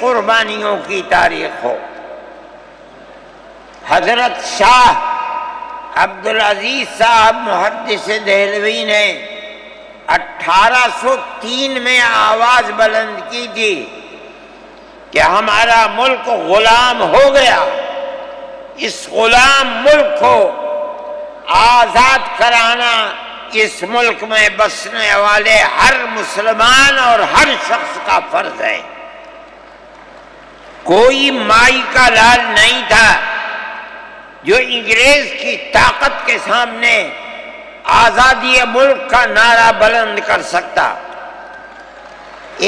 قربانیوں کی تاریخ ہو۔ حضرت شاہ عبدالعزیز صاحب محدث دہلوی نے 1803 میں آواز بلند کی تھی کہ ہمارا ملک غلام ہو گیا، اس غلام ملک کو آزاد کرانا اس ملک میں بسنے والے ہر مسلمان اور ہر شخص کا فرض ہے۔ کوئی مائی کا لال نہیں تھا جو انگریز کی طاقت کے سامنے آزادی ملک کا نعرہ بلند کر سکتا۔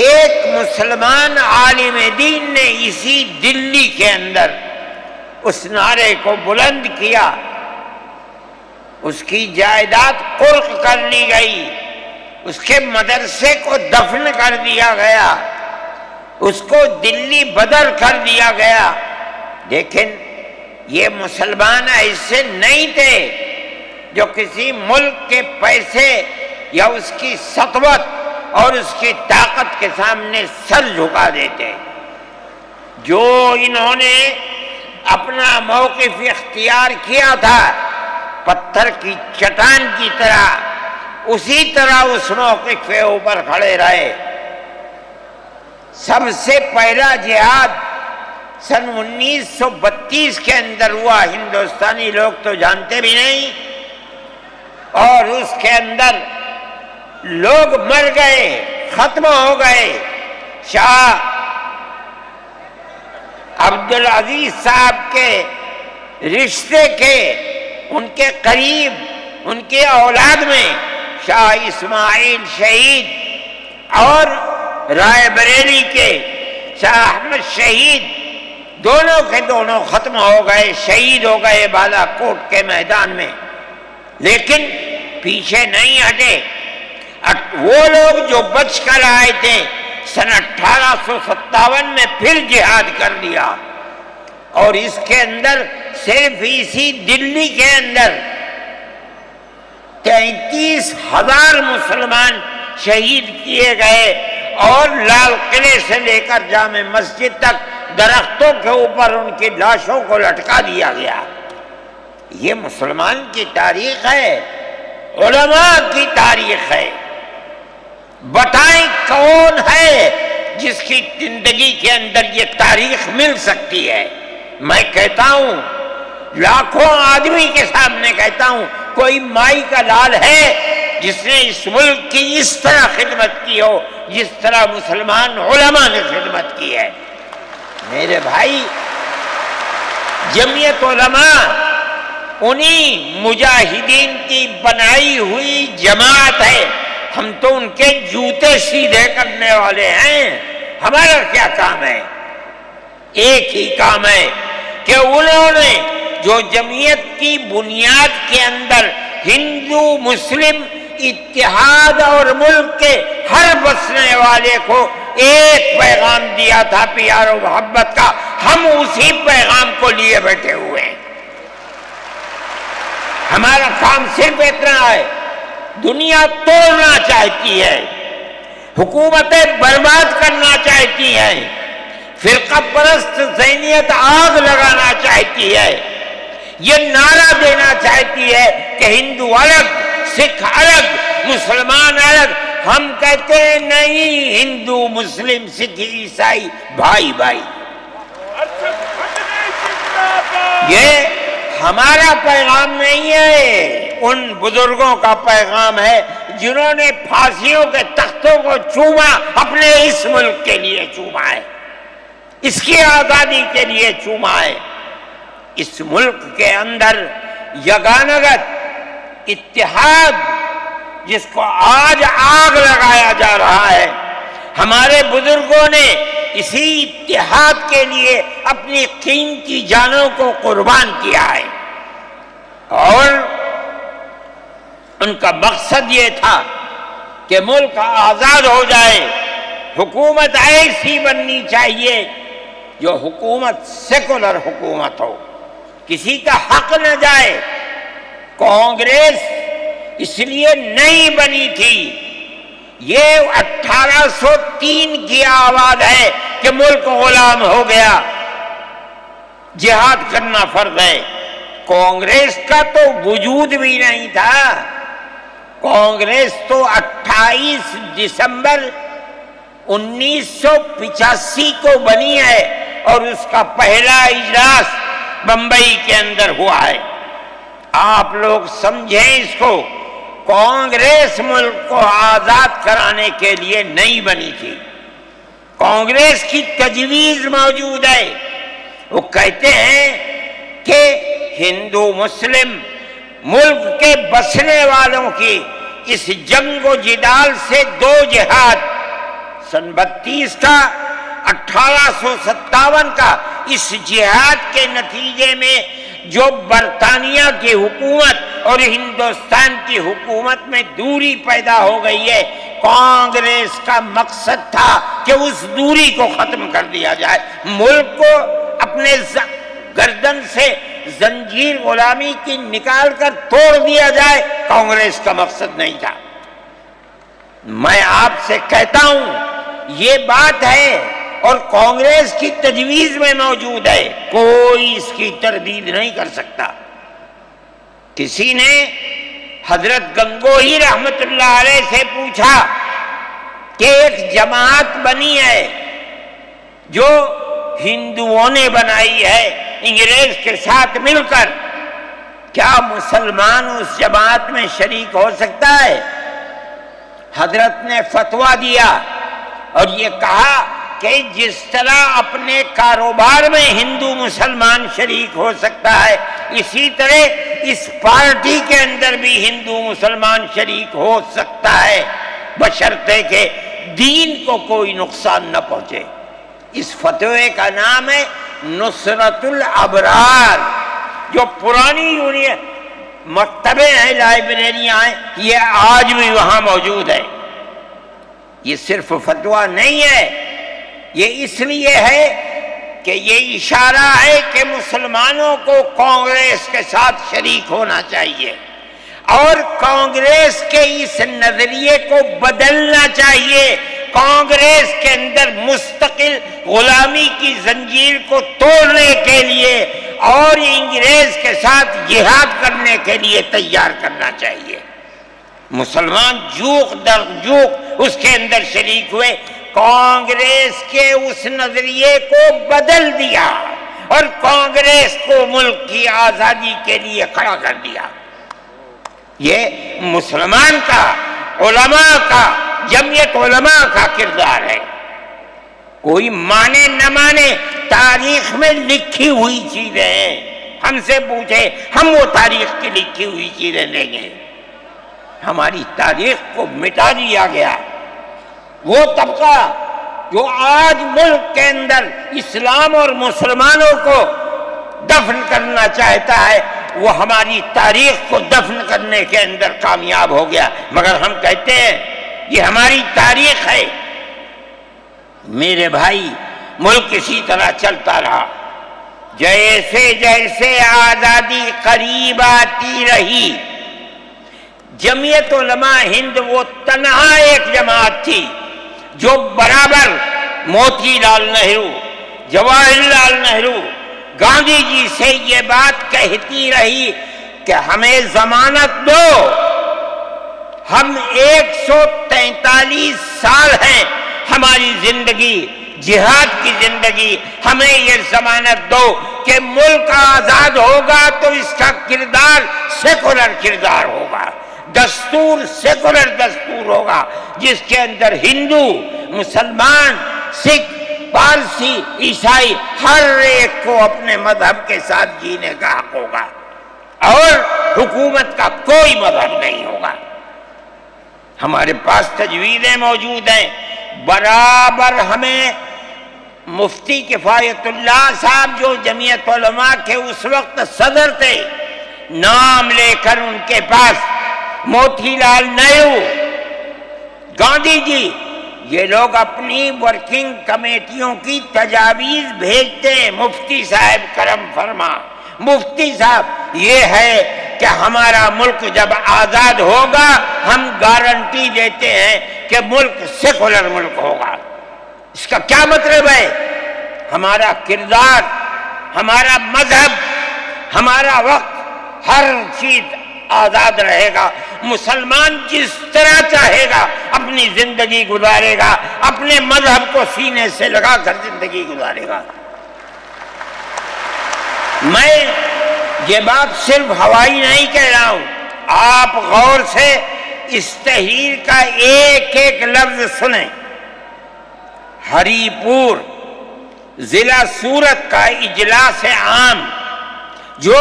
ایک مسلمان عالم دین نے اسی دلی کے اندر اس نعرے کو بلند کیا، اس کی جائیداد قرق کر لی گئی، اس کے مدرسے کو دفن کر دیا گیا، اس کو دلی بدر کر دیا گیا، لیکن یہ مسلمان ایسے نہیں تھے جو کسی ملک کے پیسے یا اس کی سطوت اور اس کی طاقت کے سامنے سر جھکا دیتے۔ جو انہوں نے اپنا موقف اختیار کیا تھا پتھر کی چٹان کی طرح، اسی طرح اس موقف کے اوپر کھڑے رہے۔ سب سے پہلا جہاد سن 1932 کے اندر ہوا، ہندوستانی لوگ تو جانتے بھی نہیں، اور اس کے اندر لوگ مر گئے، ختم ہو گئے۔ شاہ عبدالعزیز صاحب کے رشتے کے، ان کے قریب، ان کے اولاد میں شاہ اسماعیل شہید اور رائے بریلی کے شاہ احمد شہید، دونوں کے دونوں ختم ہو گئے، شہید ہو گئے بالا کوٹ کے میدان میں، لیکن پیچھے نہیں ہٹے۔ وہ لوگ جو بچ کر آئے تھے سن 1857 میں پھر جہاد کر دیا، اور اس کے اندر صرف اسی دلی کے اندر 33,000 مسلمان شہید کیے گئے، اور لال قلعے سے لے کر جامع مسجد تک درختوں کے اوپر ان کی لاشوں کو لٹکا دیا گیا۔ یہ مسلمان کی تاریخ ہے، علماء کی تاریخ ہے۔ بتائیں کون ہے جس کی زندگی کے اندر یہ تاریخ مل سکتی ہے؟ میں کہتا ہوں، لاکھوں آدمی کے سامنے کہتا ہوں، کوئی مائی کا لال ہے جس نے اس ملک کی اس طرح خدمت کی ہو جس طرح مسلمان علماء نے خدمت کی ہے؟ میرے بھائی، جمعیت علماء انہی مجاہدین کی بنائی ہوئی جماعت ہے، ہم تو ان کے جوتے سیدھے کرنے والے ہیں۔ ہمارا کیا کام ہے؟ ایک ہی کام ہے کہ انہوں نے جو جمعیت کی بنیاد کے اندر ہندو مسلم اتحاد اور ملک کے ہر بسنے والے کو ایک پیغام دیا تھا پیار و محبت کا، ہم اسی پیغام کو لیے بیٹھے ہوئے ہیں۔ ہمارا کام صرف اتنا ہے، دنیا توڑنا چاہتی ہے، حکومتیں برباد کرنا چاہتی ہیں، فرقہ پرست ذہنیت آگ لگانا چاہتی ہے، یہ نعرہ دینا چاہتی ہے کہ ہندو الگ، سکھ الگ، مسلمان الگ۔ ہم کہتے ہیں نہیں، ہندو مسلم سکھ عیسائی بھائی بھائی۔ یہ ہمارا پیغام نہیں ہے، ان بزرگوں کا پیغام ہے جنہوں نے پھانسیوں کے تختوں کو چوما، اپنے اس ملک کے لیے چوما ہے، اس کی آزادی کے لیے چوما ہے۔ اس ملک کے اندر یگانگت اتحاد جس کو آج آگ لگایا جا رہا ہے، ہمارے بزرگوں نے اسی اتحاد کے لیے اپنی قیمتی جانوں کو قربان کیا ہے، اور ان کا مقصد یہ تھا کہ ملک آزاد ہو جائے، حکومت ایسی بننی چاہیے جو حکومت سیکولر حکومت ہو، کسی کا حق نہ جائے۔ کانگریس اس لیے نہیں بنی تھی یہ 1803 کی آواز ہے کہ ملک غلام ہو گیا، جہاد کرنا فرض ہے۔ کانگریس کا تو وجود بھی نہیں تھا، کانگریس تو 28 دسمبر 1985 کو بنی ہے اور اس کا پہلا اجلاس بمبئی کے اندر ہوا ہے۔ آپ لوگ سمجھیں اس کو، کانگریس ملک کو آزاد کرانے کے لیے نہیں بنی تھی، کانگریس کی تجویز موجود ہے۔ وہ کہتے ہیں کہ ہندو مسلم ملک کے بسنے والوں کی اس جنگ و جدال سے دو جہاد، سن 32 کا 1857 کا، اس جہاد کے نتیجے میں جو برطانیہ کی حکومت اور ہندوستان کی حکومت میں دوری پیدا ہو گئی ہے، کانگریس کا مقصد تھا کہ اس دوری کو ختم کر دیا جائے، ملک کو اپنے گردن سے زنجیر غلامی کی نکال کر توڑ دیا جائے، کانگریس کا مقصد نہیں تھا۔ میں آپ سے کہتا ہوں یہ بات ہے اور کانگریس کی تجویز میں موجود ہے، کوئی اس کی تردید نہیں کر سکتا۔ کسی نے حضرت گنگوہی رحمت اللہ علیہ سے پوچھا کہ ایک جماعت بنی ہے جو ہندوؤں نے بنائی ہے انگریز کے ساتھ مل کر، کیا مسلمان اس جماعت میں شریک ہو سکتا ہے؟ حضرت نے فتویٰ دیا اور یہ کہا کہ جس طرح اپنے کاروبار میں ہندو مسلمان شریک ہو سکتا ہے، اسی طرح اس پارٹی کے اندر بھی ہندو مسلمان شریک ہو سکتا ہے، بشرطے کہ دین کو کوئی نقصان نہ پہنچے۔ اس فتوے کا نام ہے نصرت الابرار، جو پرانی یونین مکتبیں ہیں، لائبریریاں ہیں، یہ آج بھی وہاں موجود ہے۔ یہ صرف فتویٰ نہیں ہے، یہ اس لیے ہے کہ یہ اشارہ ہے کہ مسلمانوں کو کانگریس کے ساتھ شریک ہونا چاہیے اور کانگریس کے اس نظریے کو بدلنا چاہیے، کانگریس کے اندر مستقل غلامی کی زنجیر کو توڑنے کے لیے اور انگریز کے ساتھ جہاد کرنے کے لیے تیار کرنا چاہیے۔ مسلمان جوق در جوق اس کے اندر شریک ہوئے، کانگریس کے اس نظریے کو بدل دیا اور کانگریس کو ملک کی آزادی کے لیے کھڑا کر دیا۔ یہ مسلمان کا، علماء کا، جمعیت علماء کا کردار ہے۔ کوئی مانے نہ مانے، تاریخ میں لکھی ہوئی چیزیں ہیں، ہم سے پوچھے ہم وہ تاریخ کی لکھی ہوئی چیزیں لیں گے۔ ہماری تاریخ کو مٹا دیا گیا۔ وہ طبقہ جو آج ملک کے اندر اسلام اور مسلمانوں کو دفن کرنا چاہتا ہے، وہ ہماری تاریخ کو دفن کرنے کے اندر کامیاب ہو گیا، مگر ہم کہتے ہیں یہ ہماری تاریخ ہے۔ میرے بھائی، ملک اسی طرح چلتا رہا، جیسے جیسے آزادی قریب آتی رہی، جمعیت علماء ہند وہ تنہا ایک جماعت تھی جو برابر موتی لال نہرو، جواہر لال نہرو، گاندھی جی سے یہ بات کہتی رہی کہ ہمیں ضمانت دو، ہم 143 سال ہیں ہماری زندگی، جہاد کی زندگی، ہمیں یہ ضمانت دو کہ ملک آزاد ہوگا تو اس کا کردار سیکولر کردار ہوگا، دستور سیکولر دستور ہوگا، جس کے اندر ہندو، مسلمان، سکھ، پارسی، عیسائی ہر ایک کو اپنے مذہب کے ساتھ جینے کا حق ہوگا اور حکومت کا کوئی مذہب نہیں ہوگا۔ ہمارے پاس تجویزیں موجود ہیں، برابر ہمیں مفتی کفایت اللہ صاحب جو جمعیت علماء کے اس وقت صدر تھے، نام لے کر ان کے پاس موتی لال نہرو، گاندھی جی، یہ لوگ اپنی ورکنگ کمیٹیوں کی تجاویز بھیجتے ہیں، مفتی صاحب کرم فرما، مفتی صاحب یہ ہے کہ ہمارا ملک جب آزاد ہوگا ہم گارنٹی دیتے ہیں کہ ملک سیکولر ملک ہوگا۔ اس کا کیا مطلب ہے؟ ہمارا کردار، ہمارا مذہب، ہمارا وقت، ہر چیز آزاد رہے گا۔ مسلمان جس طرح چاہے گا اپنی زندگی گزارے گا، اپنے مذہب کو سینے سے لگا کر زندگی گزارے گا۔ میں یہ بات صرف ہوائی نہیں کہہ رہا ہوں، آپ غور سے اس تحریر کا ایک ایک لفظ سنیں۔ ہری پور ضلع سورت کا اجلاس عام جو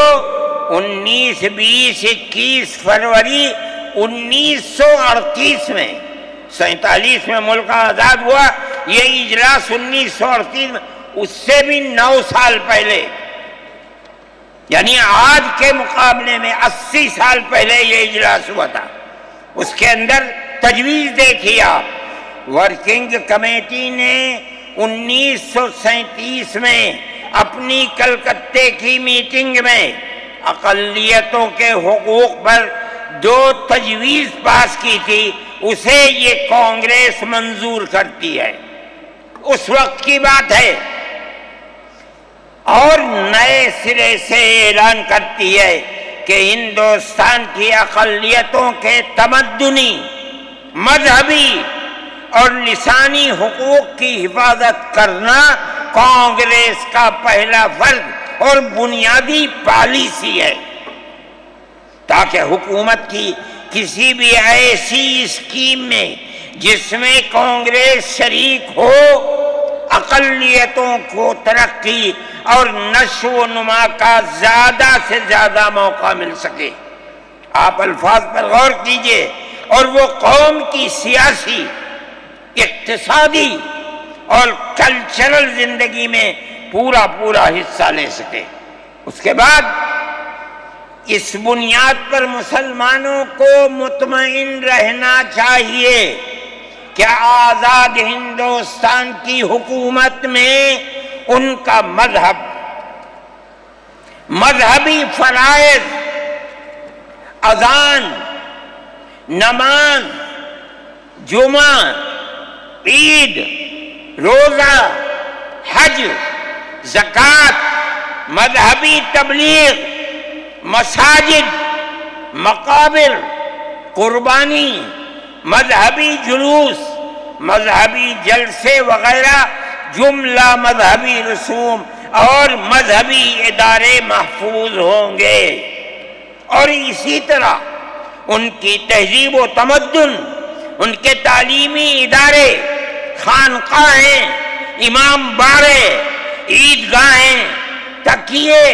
19، 20، 21 فروری 1938 میں 47 میں ملک آزاد ہوا، یہ اجلاس 1938 میں، اس سے بھی 9 سال پہلے، یعنی آج کے مقابلے میں 80 سال پہلے یہ اجلاس ہوا تھا۔ اس کے اندر تجویز دیکھیے آپ، ورکنگ کمیٹی نے 1937 میں اپنی کلکتے کی میٹنگ میں اقلیتوں کے حقوق پر جو تجویز پاس کی تھی اسے یہ کانگریس منظور کرتی ہے، اس وقت کی بات ہے، اور نئے سرے سے اعلان کرتی ہے کہ ہندوستان کی اقلیتوں کے تمدنی، مذہبی اور لسانی حقوق کی حفاظت کرنا کانگریس کا پہلا فرض اور بنیادی پالیسی ہے، تاکہ حکومت کی کسی بھی ایسی اسکیم میں جس میں کانگریس شریک ہو اقلیتوں کو ترقی اور نشو و نما کا زیادہ سے زیادہ موقع مل سکے۔ آپ الفاظ پر غور کیجئے، اور وہ قوم کی سیاسی، اقتصادی اور کلچرل زندگی میں پورا حصہ لے سکے۔ اس کے بعد اس بنیاد پر مسلمانوں کو مطمئن رہنا چاہیے کہ آزاد ہندوستان کی حکومت میں ان کا مذہب، مذہبی فرائض، اذان، نماز، جمعہ، عید، روزہ، حج، زکوٰۃ، مذہبی تبلیغ، مساجد، مقابر، قربانی، مذہبی جلوس، مذہبی جلسے وغیرہ جملہ مذہبی رسوم اور مذہبی ادارے محفوظ ہوں گے، اور اسی طرح ان کی تہذیب و تمدن، ان کے تعلیمی ادارے، خانقاہیں، امام باڑے، عیدگاہیں، تکیے،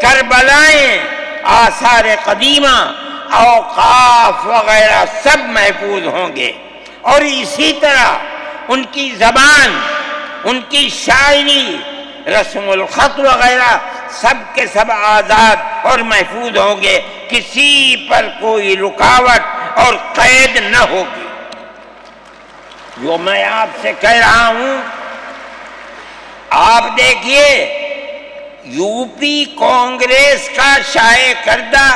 کربلائیں، آثار قدیمہ، اوقاف وغیرہ سب محفوظ ہوں گے، اور اسی طرح ان کی زبان، ان کی شاعری، رسم الخط وغیرہ سب کے سب آزاد اور محفوظ ہوں گے، کسی پر کوئی رکاوٹ اور قید نہ ہوگی۔ جو میں آپ سے کہہ رہا ہوں، آپ دیکھیے یو پی کانگریس کا شائع کردہ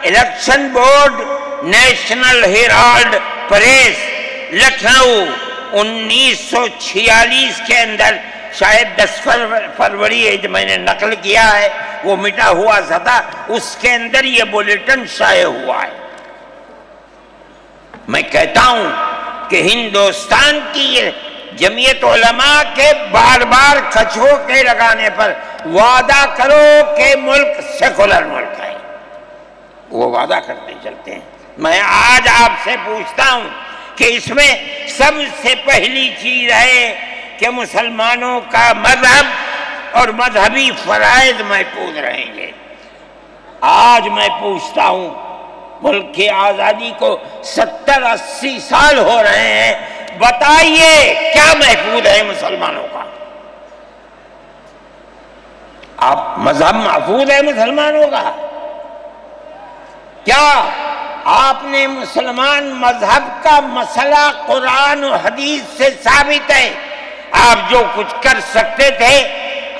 election board, National Herald press, Lucknow 1946 کے اندر، شاید 10 فروری ہے جو میں نے نقل کیا ہے، وہ مٹا ہوا تھا، اس کے اندر یہ بلیٹن شائع ہوا ہے۔ میں کہتا ہوں کہ ہندوستان کی یہ جمعیت علماء کے بار بار کھچوکے لگانے پر وعدہ کرو کہ ملک سیکولر ملک ہے، وہ وعدہ کرتے چلتے ہیں۔ میں آج آپ سے پوچھتا ہوں کہ اس میں سب سے پہلی چیز ہے کہ مسلمانوں کا مذہب اور مذہبی فرائض محفوظ رہیں گے۔ آج میں پوچھتا ہوں، ملک کی آزادی کو 70-80 سال ہو رہے ہیں، بتائیے کیا محفوظ ہے مسلمانوں کا؟ آپ مذہب محفوظ ہے مسلمانوں کا؟ کیا آپ نے مسلمان مذہب کا مسئلہ قرآن و حدیث سے ثابت ہے؟ آپ جو کچھ کر سکتے تھے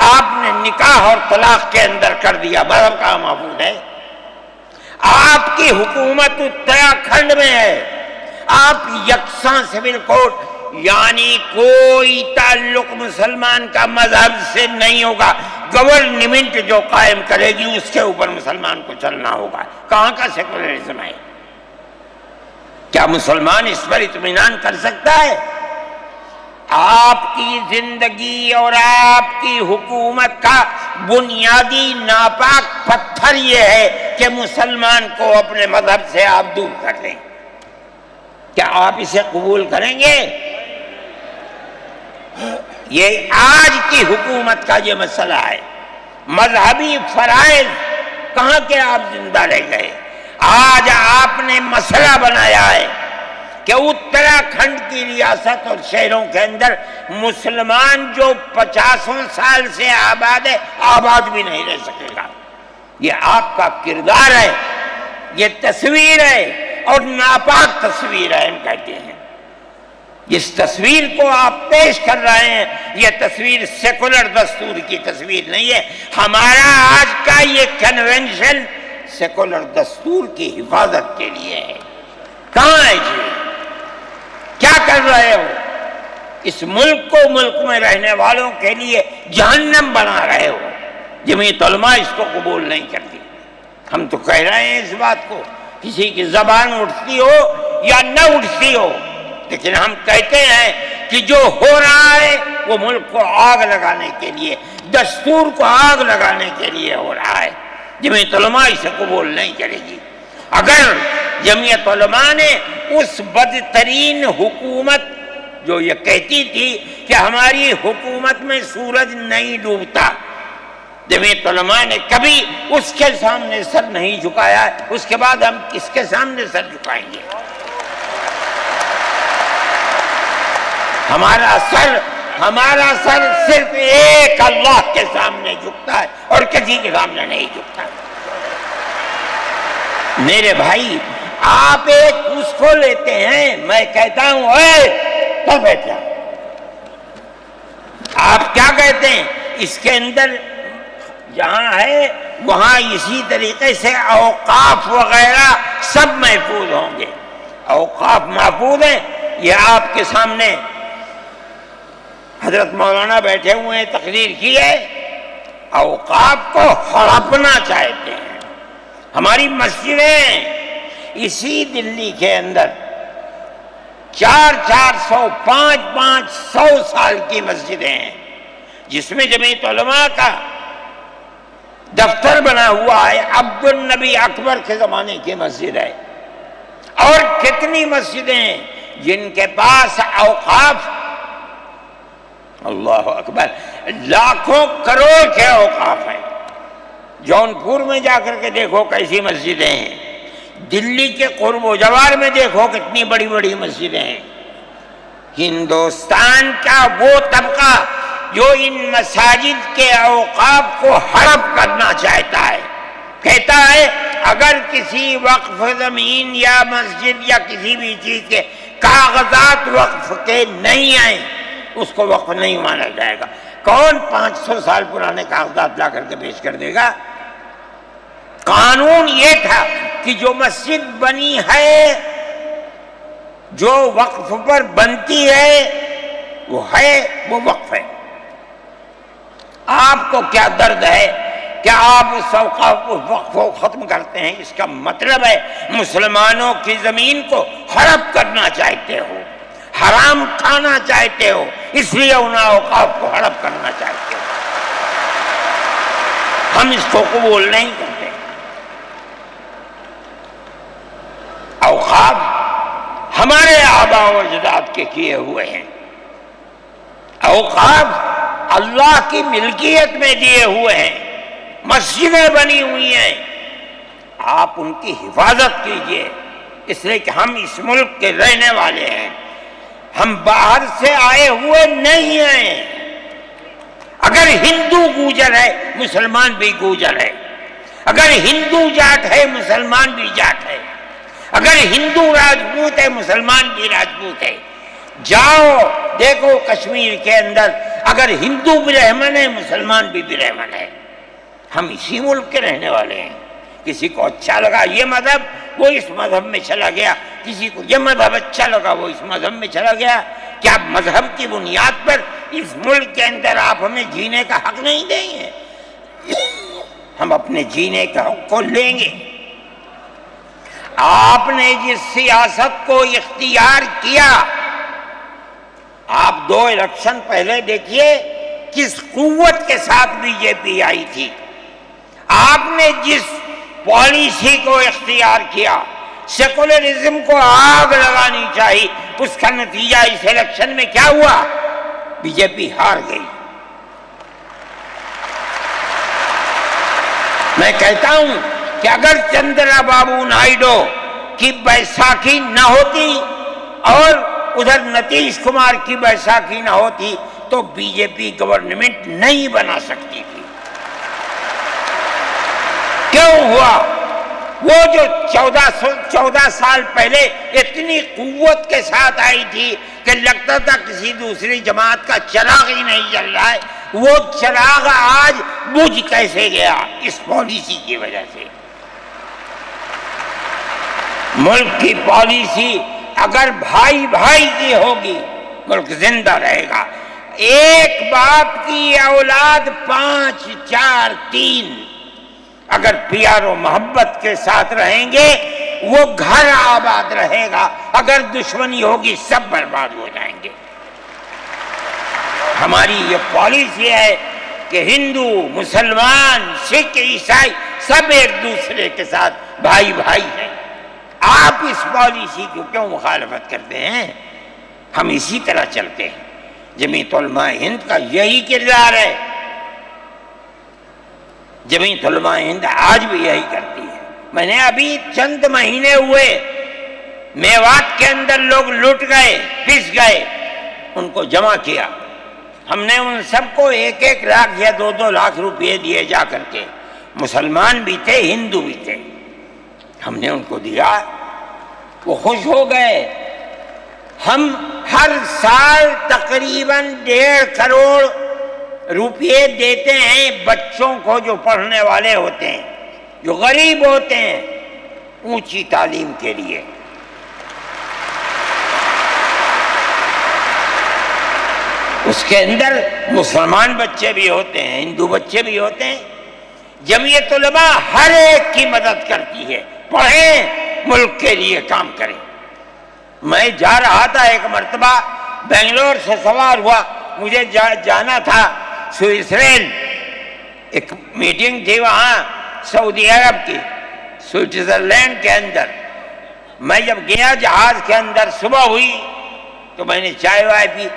آپ نے نکاح اور طلاق کے اندر کر دیا، مذہب کا محفوظ ہے؟ آپ کی حکومت اتراکھنڈ میں ہے، آپ یکساں سول کوڈ، یعنی کوئی تعلق مسلمان کا مذہب سے نہیں ہوگا، گورنمنٹ جو قائم کرے گی اس کے اوپر مسلمان کو چلنا ہوگا۔ کہاں کا سیکولرزم ہے؟ کیا مسلمان اس پر اطمینان کر سکتا ہے؟ آپ کی زندگی اور آپ کی حکومت کا بنیادی ناپاک پتھر یہ ہے کہ مسلمان کو اپنے مذہب سے آپ دور کر دیں۔ کیا آپ اسے قبول کریں گے؟ یہ آج کی حکومت کا یہ مسئلہ ہے۔ مذہبی فرائض کہاں کے آپ زندہ رہ گئے؟ آج آپ نے مسئلہ بنایا ہے کہ اتراکھنڈ کی ریاست اور شہروں کے اندر مسلمان جو 50 سال سے آباد ہے، آباد بھی نہیں رہ سکے گا۔ یہ آپ کا کردار ہے، یہ تصویر ہے، اور ناپاک تصویر ہے۔ ہم کہتے ہیں اس تصویر کو آپ پیش کر رہے ہیں، یہ تصویر سیکولر دستور کی تصویر نہیں ہے۔ ہمارا آج کا یہ کنونشن سیکولر دستور کی حفاظت کے لیے ہے۔ کہاں ہے جی؟ کیا کر رہے ہو؟ اس ملک کو، ملک میں رہنے والوں کے لیے جہنم بنا رہے ہو۔ جمعیت علماء اس کو قبول نہیں کرتی۔ ہم تو کہہ رہے ہیں اس بات کو، کسی کی زبان اٹھتی ہو یا نہ اٹھتی ہو، لیکن ہم کہتے ہیں کہ جو ہو رہا ہے وہ ملک کو آگ لگانے کے لیے، دستور کو آگ لگانے کے لیے ہو رہا ہے۔ جمعیت علماء اسے قبول نہیں کرے گی۔ اگر جمعیت علماء نے اس بدترین حکومت جو یہ کہتی تھی کہ ہماری حکومت میں سورج نہیں ڈوبتا، جمعیت علماء نے کبھی اس کے سامنے سر نہیں جھکایا، اس کے بعد ہم کس کے سامنے سر جھکائیں گے؟ ہمارا سر صرف ایک اللہ کے سامنے جھکتا ہے اور کسی کے سامنے نہیں جھکتا۔ میرے بھائی، آپ ایک اس کو لیتے ہیں، میں کہتا ہوں اے تو بیٹھا، آپ کیا کہتے ہیں؟ اس کے اندر جہاں ہے وہاں اسی طریقے سے اوقاف وغیرہ سب محفوظ ہوں گے۔ اوقاف محفوظ ہیں، یہ آپ کے سامنے حضرت مولانا بیٹھے ہوئے ہیں، تقریر کی ہے۔ اوقاف کو ہڑپنا چاہتے ہیں۔ ہماری مسجدیں اسی دلی کے اندر 400 500 سال کی مسجدیں ہیں، جس میں جمعیت علماء کا دفتر بنا ہوا ہے، عبد النبی اکبر کے زمانے کی مسجد ہے۔ اور کتنی مسجدیں ہیں جن کے پاس اوقاف، اللہ اکبر، لاکھوں کروڑ کے اوقاف ہیں۔ جونپور میں جا کر کے دیکھو کیسی مسجدیں ہیں، دلی کے قرب و جوار میں دیکھو کتنی بڑی بڑی مسجدیں ہیں۔ ہندوستان کا وہ طبقہ جو ان مساجد کے اوقاف کو ہڑپ کرنا چاہتا ہے، کہتا ہے اگر کسی وقف زمین یا مسجد یا کسی بھی چیز کے کاغذات وقف کے نہیں آئیں، اس کو وقف نہیں مانا جائے گا۔ کون 500 سال پرانے کاغذات لا کر کے پیش کر دے گا؟ قانون یہ تھا کہ جو مسجد بنی ہے، جو وقف پر بنتی ہے، وہ وقف ہے۔ آپ کو کیا درد ہے کہ آپ اس وقف کو ختم کرتے ہیں؟ اس کا مطلب ہے مسلمانوں کی زمین کو ہڑپ کرنا چاہتے ہو، حرام کھانا چاہتے ہو، اس لیے ان اوقاف کو ہڑپ کرنا چاہتے ہو۔ ہم اس کو قبول نہیں کرتے۔ اوقاف ہمارے آباء و اجداد کے کیے ہوئے ہیں، اوقاف اللہ کی ملکیت میں دیے ہوئے ہیں، مسجدیں بنی ہوئی ہیں، آپ ان کی حفاظت کیجئے، اس لیے کہ ہم اس ملک کے رہنے والے ہیں، ہم باہر سے آئے ہوئے نہیں ہیں۔ اگر ہندو گوجر ہے، مسلمان بھی گوجر ہے، اگر ہندو جاٹ ہے، مسلمان بھی جاٹ ہے، اگر ہندو راجپوت ہے، مسلمان بھی راجپوت ہے۔ جاؤ دیکھو کشمیر کے اندر، اگر ہندو برہمن ہے، مسلمان بھی برہمن ہے۔ ہم اسی ملک کے رہنے والے ہیں، کسی کو اچھا لگا یہ مذہب وہ اس مذہب میں چلا گیا، کسی کو یہ مذہب اچھا لگا وہ اس مذہب میں چلا گیا۔ کیا مذہب کی بنیاد پر اس ملک کے اندر آپ ہمیں جینے کا حق نہیں دیں گے؟ ہم اپنے جینے کا حق کو لیں گے۔ آپ نے جس سیاست کو اختیار کیا، آپ 2 الیکشن پہلے دیکھیے کس قوت کے ساتھ بی جے پی آئی تھی۔ آپ نے جس پالیسی کو اختیار کیا، سیکولرزم کو آگ لگانی چاہیے، اس کا نتیجہ اس الیکشن میں کیا ہوا؟ بی جے پی ہار گئی۔ میں کہتا ہوں کہ اگر چندرا بابو نائیڈو کی بیساکھی نہ ہوتی اور ادھر نتیش کمار کی بیساکھی نہ ہوتی تو بی جے پی گورنمنٹ نہیں بنا سکتی تھی۔ کیوں ہوا؟ وہ جو 14 سال پہلے اتنی قوت کے ساتھ آئی تھی کہ لگتا تھا کسی دوسری جماعت کا چراغ ہی نہیں جل رہا ہے، وہ چراغ آج بجھ کیسے گیا؟ اس پالیسی کی وجہ سے۔ ملک کی پالیسی اگر بھائی بھائی کی ہوگی ملک زندہ رہے گا۔ ایک باپ کی اولاد 5 4 3 اگر پیار و محبت کے ساتھ رہیں گے وہ گھر آباد رہے گا، اگر دشمنی ہوگی سب برباد ہو جائیں گے۔ ہماری یہ پالیسی ہے کہ ہندو، مسلمان، سکھ، عیسائی سب ایک دوسرے کے ساتھ بھائی بھائی ہیں۔ آپ اس پالیسی کو کیوں مخالفت کرتے ہیں؟ ہم اسی طرح چلتے ہیں۔ جمعیت علماء ہند کا یہی کردار ہے، جمعیت علماء ہند آج بھی یہی کرتی ہے۔ میں نے ابھی چند مہینے ہوئے میوات کے اندر لوگ لٹ گئے، پس گئے، ان کو جمع کیا۔ ہم نے ان سب کو 1 لاکھ یا 2 لاکھ روپے دیے جا کر کے، مسلمان بھی تھے ہندو بھی تھے، ہم نے ان کو دیا، وہ خوش ہو گئے۔ ہم ہر سال تقریباً 1.5 کروڑ روپے دیتے ہیں بچوں کو جو پڑھنے والے ہوتے ہیں، جو غریب ہوتے ہیں، اونچی تعلیم کے لیے۔ اس کے اندر مسلمان بچے بھی ہوتے ہیں، ہندو بچے بھی ہوتے ہیں۔ جمعیت علماء ہر ایک کی مدد کرتی ہے، پڑھیں، ملک کے لیے کام کریں۔ میں جا رہا تھا ایک مرتبہ، بنگلور سے سوار ہوا، مجھے جانا تھا سوئٹزرلینڈ، ایک میٹنگ تھی وہاں سعودی عرب کی، سوئٹزرلینڈ کے اندر۔ میں جب گیا جہاز کے اندر، صبح ہوئی تو میں نے چائے وائے پی،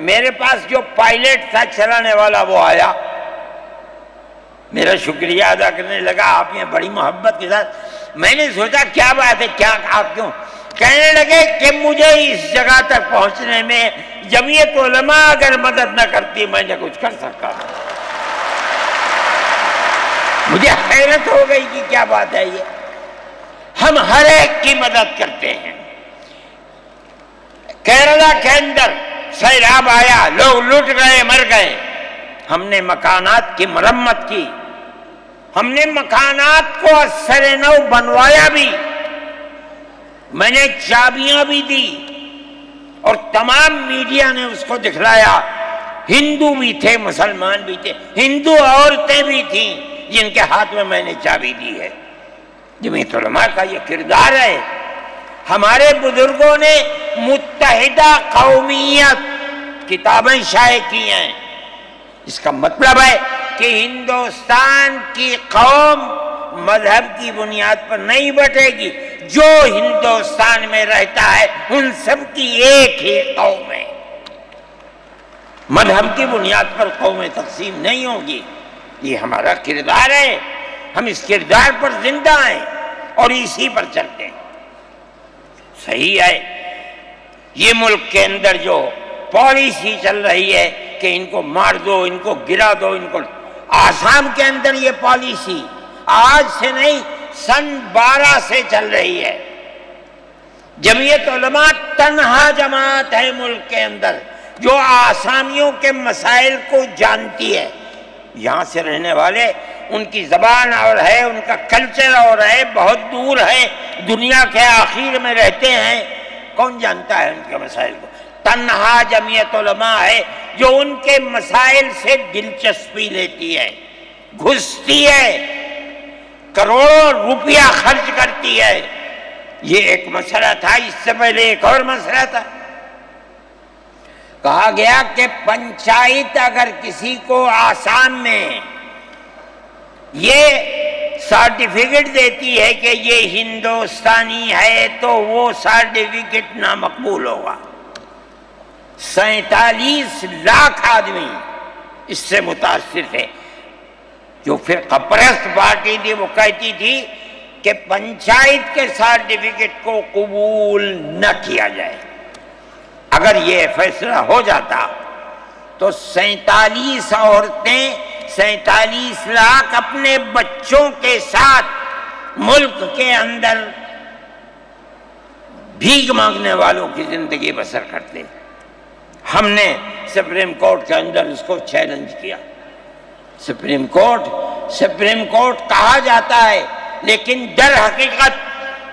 میرے پاس جو پائلٹ تھا چلانے والا وہ آیا، میرا شکریہ ادا کرنے لگا، آپ نے بڑی محبت کے ساتھ۔ میں نے سوچا کیا بات ہے، کیا آپ کیوں؟ کہنے لگے کہ مجھے اس جگہ تک پہنچنے میں جمعیت علماء اگر مدد نہ کرتی میں نے کچھ کر سکتا۔ مجھے حیرت ہو گئی کہ کیا بات ہے یہ۔ ہم ہر ایک کی مدد کرتے ہیں۔ کیرلا کے اندر سیلاب آیا، لوگ لٹ گئے، مر گئے، ہم نے مکانات کی مرمت کی، ہم نے مکانات کو اثر نو بنوایا بھی، میں نے چابیاں بھی دی اور تمام میڈیا نے اس کو دکھلایا۔ ہندو بھی تھے، مسلمان بھی تھے، ہندو عورتیں بھی تھیں جن کے ہاتھ میں نے چابی دی ہے۔ جمعیت علماء کا یہ کردار ہے۔ ہمارے بزرگوں نے متحدہ قومیت کتابیں شائع کی ہیں، اس کا مطلب ہے کہ ہندوستان کی قوم مذہب کی بنیاد پر نہیں بٹے گی، جو ہندوستان میں رہتا ہے ان سب کی ایک ہی قوم ہے، مذہب کی بنیاد پر قومیں تقسیم نہیں ہوگی۔ یہ ہمارا کردار ہے، ہم اس کردار پر زندہ ہیں اور اسی پر چلتے ہیں۔ صحیح ہے، یہ ملک کے اندر جو پالیسی چل رہی ہے کہ ان کو مار دو، ان کو گرا دو، ان کو، آسام کے اندر یہ پالیسی آج سے نہیں سن 12 سے چل رہی ہے۔ جمعیت علماء تنہا جماعت ہے ملک کے اندر جو آسامیوں کے مسائل کو جانتی ہے۔ یہاں سے رہنے والے ان کی زبان اور ہے، ان کا کلچر اور ہے، بہت دور ہے، دنیا کے آخر میں رہتے ہیں، کون جانتا ہے ان کے مسائل کو؟ تنہا جمعیت علماء ہے جو ان کے مسائل سے دلچسپی لیتی ہے، گھستی ہے، کروڑوں روپیہ خرچ کرتی ہے۔ یہ ایک مسئلہ تھا، اس سے پہلے ایک اور مسئلہ تھا، کہا گیا کہ پنچایت اگر کسی کو آسام میں یہ سرٹیفکیٹ دیتی ہے کہ یہ ہندوستانی ہے تو وہ سرٹیفکیٹ نامقبول ہوگا۔ 47 لاکھ آدمی اس سے متاثر تھے۔ جو فرقہ پرست پارٹی تھی وہ کہتی تھی کہ پنچایت کے سرٹیفکیٹ کو قبول نہ کیا جائے۔ اگر یہ فیصلہ ہو جاتا تو 47 عورتیں 47 لاکھ اپنے بچوں کے ساتھ ملک کے اندر بھیک مانگنے والوں کی زندگی بسر کرتے۔ ہم نے سپریم کورٹ کے اندر اس کو چیلنج کیا۔ سپریم کورٹ کہا جاتا ہے، لیکن در حقیقت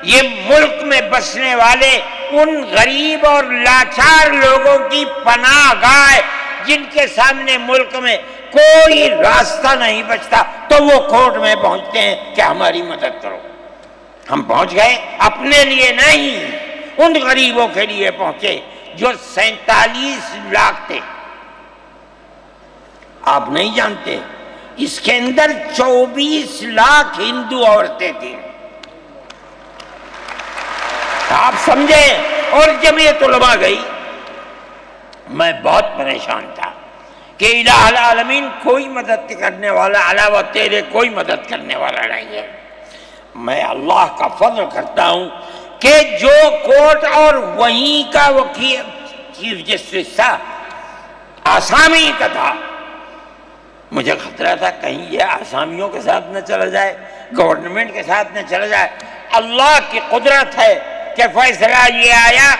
یہ ملک میں بسنے والے ان غریب اور لاچار لوگوں کی پناہ گاہ جن کے سامنے ملک میں کوئی راستہ نہیں بچتا تو وہ کورٹ میں پہنچتے ہیں کہ ہماری مدد کرو۔ ہم پہنچ گئے، اپنے لیے نہیں، ان غریبوں کے لیے پہنچے جو 47 لاکھ تھے۔ آپ نہیں جانتے اس کے اندر 24 لاکھ ہندو عورتیں تھیں۔ آپ سمجھے؟ اور جمعیت علماء گئی۔ میں بہت پریشان تھا کہ الہ العالمین کوئی مدد کرنے والا علاوہ تیرے کوئی مدد کرنے والا نہیں ہے۔ میں اللہ کا فضل کرتا ہوں کہ جو کورٹ اور وہیں کا وکیل چیف جسٹس تھا آسامی کا تھا، مجھے خطرہ تھا کہیں یہ آسامیوں کے ساتھ نہ چلا جائے، گورنمنٹ کے ساتھ نہ چلا جائے۔ اللہ کی قدرت ہے کہ فیصلہ یہ آیا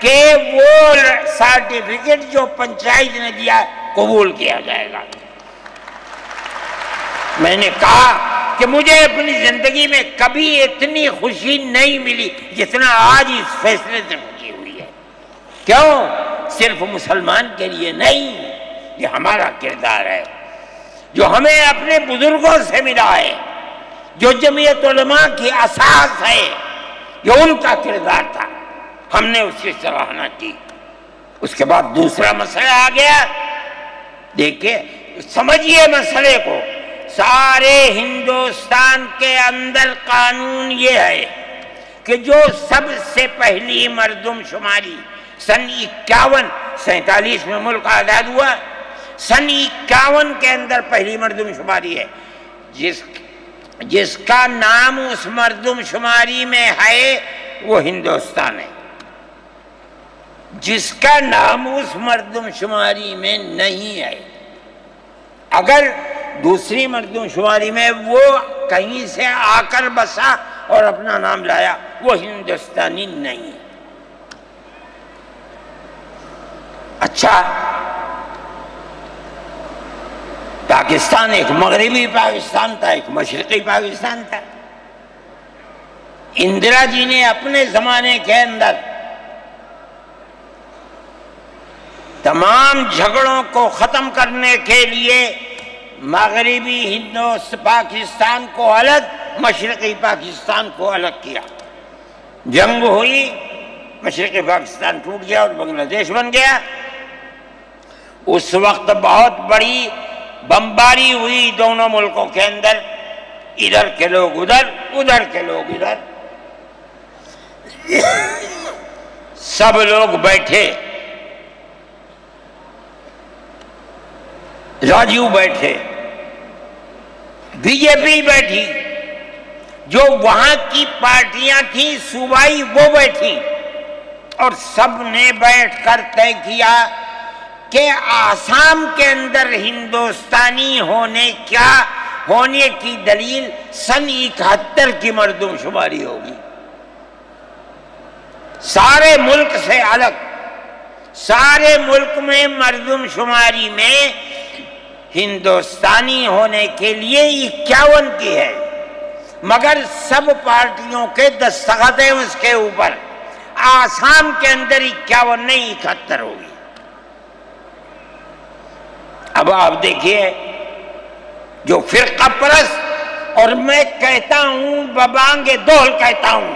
کہ وہ سرٹیفکیٹ جو پنچایت نے دیا قبول کیا جائے گا۔ میں نے کہا کہ مجھے اپنی زندگی میں کبھی اتنی خوشی نہیں ملی جتنا آج اس فیصلے سے خوشی ہوئی ہے۔ کیوں؟ صرف مسلمان کے لیے نہیں، یہ ہمارا کردار ہے جو ہمیں اپنے بزرگوں سے ملا ہے، جو جمعیت علماء کی اساس ہے، جو ان کا کردار تھا، ہم نے اس کی سراہنا کی۔ اس کے بعد دوسرا مسئلہ آ گیا۔ دیکھیں، سمجھیے مسئلے کو، سارے ہندوستان کے اندر قانون یہ ہے کہ جو سب سے پہلی مردم شماری سن 47 میں ملک آزاد ہوا، سن 51 کے اندر پہلی مردم شماری ہے، جس کا نام اس مردم شماری میں ہے وہ ہندوستان ہے۔ جس کا نام اس مردم شماری میں نہیں ہے، اگر دوسری مردم شماری میں وہ کہیں سے آ کر بسا اور اپنا نام لایا، وہ ہندوستانی نہیں ہے۔ اچھا، پاکستان ایک مغربی پاکستان تھا، ایک مشرقی پاکستان تھا۔ اندرا جی نے اپنے زمانے کے اندر تمام جھگڑوں کو ختم کرنے کے لیے مغربی پاکستان کو الگ، مشرقی پاکستان کو الگ کیا۔ جنگ ہوئی، مشرقی پاکستان ٹوٹ گیا اور بنگلہ دیش بن گیا۔ اس وقت بہت بڑی بمباری ہوئی دونوں ملکوں کے اندر، ادھر کے لوگ ادھر، ادھر کے لوگ ادھر، سب لوگ بیٹھے، راجیو بیٹھے، بی جے پی بیٹھی، جو وہاں کی پارٹیاں تھیں صوبائی وہ بیٹھی، اور سب نے بیٹھ کر طے کیا کہ آسام کے اندر ہندوستانی ہونے کی دلیل سن 71 کی مردم شماری ہوگی، سارے ملک سے الگ۔ سارے ملک میں مردم شماری میں ہندوستانی ہونے کے لیے 51 کی ہے، مگر سب پارٹیوں کے دستخط ہیں اس کے اوپر۔ آسام کے اندر 51 نہیں 71 ہوگی۔ اب آپ دیکھیے، جو فرقہ پرست، اور میں کہتا ہوں ببانگ دول کہتا ہوں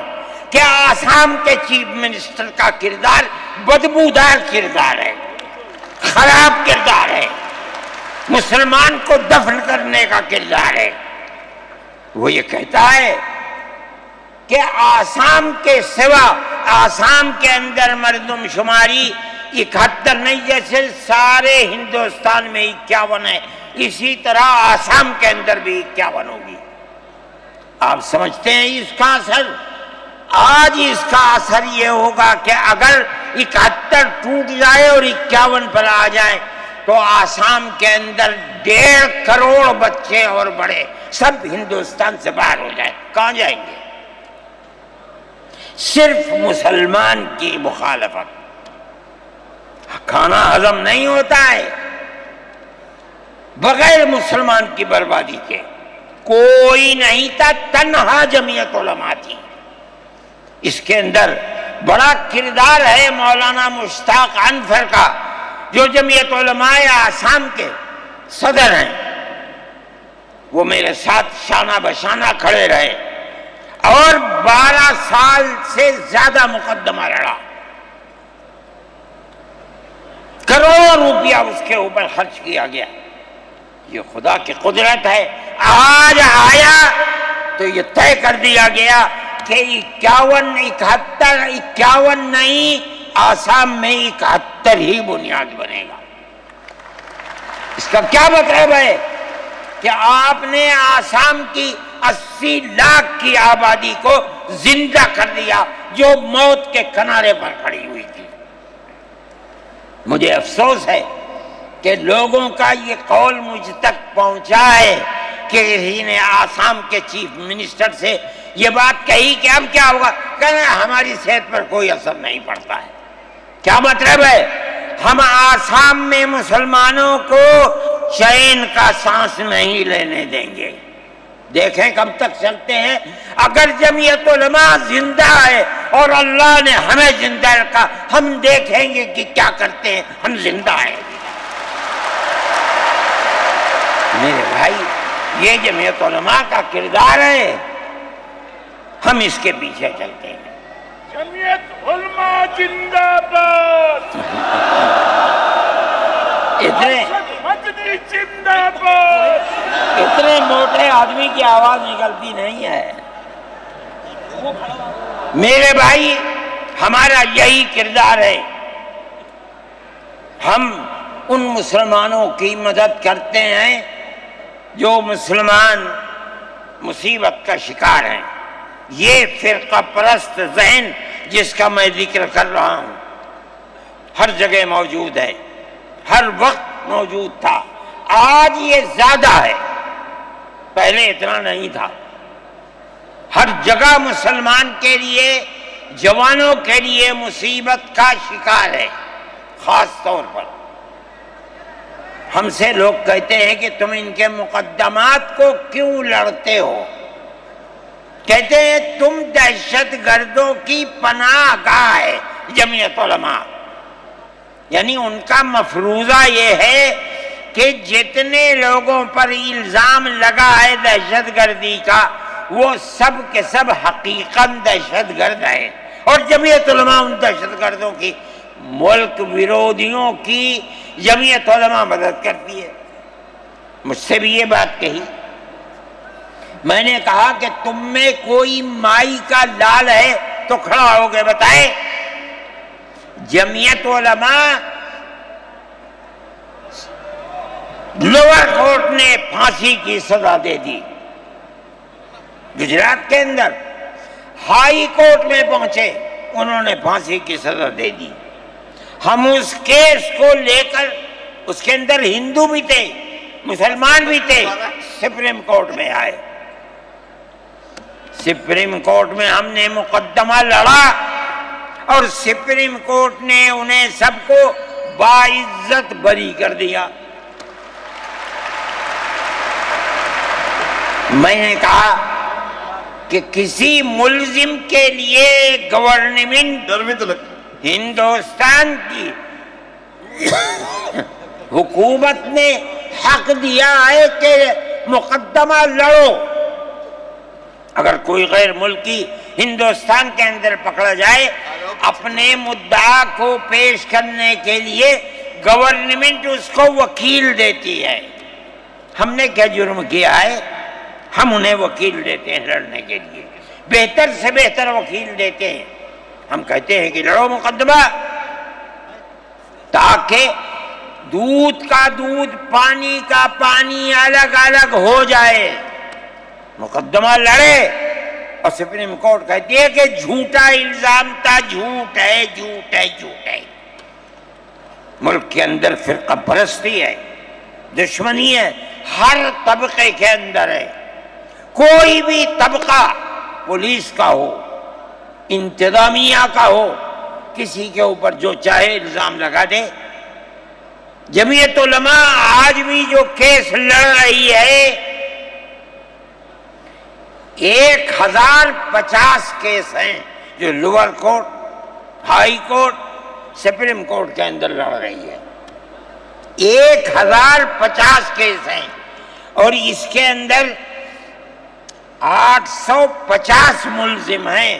کہ آسام کے چیف منسٹر کا کردار بدبودار کردار ہے، خراب کردار ہے، مسلمان کو دفن کرنے کا کردار ہے۔ وہ یہ کہتا ہے کہ آسام کے سوا آسام کے اندر مردم شماری 71 نہیں، جیسے سارے ہندوستان میں 51 ہے، اسی طرح آسام کے اندر بھی 51 ہوگی۔ آپ سمجھتے ہیں اس کا اثر؟ آج اس کا اثر یہ ہوگا کہ اگر 71 ٹوٹ جائے اور 51 پر آ جائے تو آسام کے اندر 1.5 کروڑ بچے اور بڑے سب ہندوستان سے باہر ہو جائیں۔ کہاں جائیں گے؟ صرف مسلمان کی مخالفت، کھانا ہضم نہیں ہوتا ہے بغیر مسلمان کی بربادی کے۔ کوئی نہیں تھا، تنہا جمعیت علماء تھی۔ اس کے اندر بڑا کردار ہے مولانا مشتاق انور کا، جو جمعیت علماء آسام کے صدر ہیں۔ وہ میرے ساتھ شانہ بشانہ کھڑے رہے اور 12 سال سے زیادہ مقدمہ لڑا، کروڑوں روپیہ اس کے اوپر خرچ کیا گیا۔ یہ خدا کی قدرت ہے۔ آج آیا تو یہ طے کر دیا گیا کہ 51 نہیں، آسام میں 71 ہی بنیاد بنے گا۔ اس کا کیا مطلب ہے کہ آپ نے آسام کی 80 لاکھ کی آبادی کو زندہ کر دیا، جو موت کے کنارے پر کھڑی ہوئی تھی۔ مجھے افسوس ہے کہ لوگوں کا یہ قول مجھ تک پہنچا ہے کہ کسی نے آسام کے چیف منسٹر سے یہ بات کہی کہ اب کیا ہوگا، کہنا ہماری صحت پر کوئی اثر نہیں پڑتا ہے۔ کیا مطلب ہے؟ ہم آسام میں مسلمانوں کو چین کا سانس نہیں لینے دیں گے۔ دیکھیں کب تک چلتے ہیں۔ اگر جمعیت علماء زندہ ہے اور اللہ نے ہمیں زندہ رکھا، ہم دیکھیں گے کہ کیا کرتے ہیں۔ ہم زندہ ہیں میرے بھائی، یہ جمعیت علماء کا کردار ہے، ہم اس کے پیچھے چلتے ہیں۔ جمعیت علماء زندہ باد، مدنی زندہ باد۔ اتنے موٹے آدمی کی آواز نکلتی نہیں ہے میرے بھائی، ہمارا یہی کردار ہے۔ ہم ان مسلمانوں کی مدد کرتے ہیں جو مسلمان مصیبت کا شکار ہیں۔ یہ فرقہ پرست ذہن جس کا میں ذکر کر رہا ہوں ہر جگہ موجود ہے، ہر وقت موجود تھا، آج یہ زیادہ ہے، پہلے اتنا نہیں تھا۔ ہر جگہ مسلمان کے لیے، جوانوں کے لیے مصیبت کا شکار ہے۔ خاص طور پر ہم سے لوگ کہتے ہیں کہ تم ان کے مقدمات کو کیوں لڑتے ہو؟ کہتے ہیں تم دہشت گردوں کی پناہ گاہ ہے جمعیت علماء۔ یعنی ان کا مفروضہ یہ ہے کہ جتنے لوگوں پر الزام لگا ہے دہشت گردی کا، وہ سب کے سب حقیقت دہشت گرد ہیں، اور جمعیت علماء ان دہشت گردوں کی، ملک ویرودھیوں کی جمعیت علماء مدد کرتی ہے۔ مجھ سے بھی یہ بات کہی، میں نے کہا کہ تم میں کوئی مائی کا لال ہے تو کھڑا ہو کے بتائے۔ جمعیت علماء لوور کورٹ نے پھانسی کی سزا دے دی گجرات کے اندر، ہائی کورٹ میں پہنچے، انہوں نے پھانسی کی سزا دے دی۔ ہم اس کیس کو لے کر، اس کے اندر ہندو بھی تھے، مسلمان بھی تھے، سپریم کورٹ میں آئے۔ سپریم کورٹ میں ہم نے مقدمہ لڑا اور سپریم کورٹ نے انہیں سب کو باعزت بری کر دیا۔ میں نے کہا کہ کسی ملزم کے لیے گورنمنٹ ہندوستان کی حکومت نے حق دیا ہے کہ مقدمہ لڑو. اگر کوئی غیر ملکی ہندوستان کے اندر پکڑا جائے اپنے مدعا کو پیش کرنے کے لیے گورنمنٹ اس کو وکیل دیتی ہے. ہم نے کیا جرم کیا ہے؟ ہم انہیں وکیل دیتے ہیں لڑنے کے لیے، بہتر سے بہتر وکیل دیتے ہیں. ہم کہتے ہیں کہ لڑو مقدمہ، تاکہ دودھ کا دودھ پانی کا پانی الگ الگ ہو جائے. مقدمہ لڑے اور سپریم کورٹ کہتی ہے کہ جھوٹا الزام تھا، جھوٹ ہے جھوٹ ہے جھوٹ ہے. ملک کے اندر فرقہ پرستی ہے، دشمنی ہے، ہر طبقے کے اندر ہے. کوئی بھی طبقہ پولیس کا ہو، انتظامیہ کا ہو، کسی کے اوپر جو چاہے الزام لگا دے. جمعیت علماء آج بھی جو کیس لڑ رہی ہے 1050 کیس ہیں جو lower court, high court, supreme court کے اندر لڑ رہی ہے. 1050 کیس ہیں اور اس کے اندر 850 ملزم ہیں.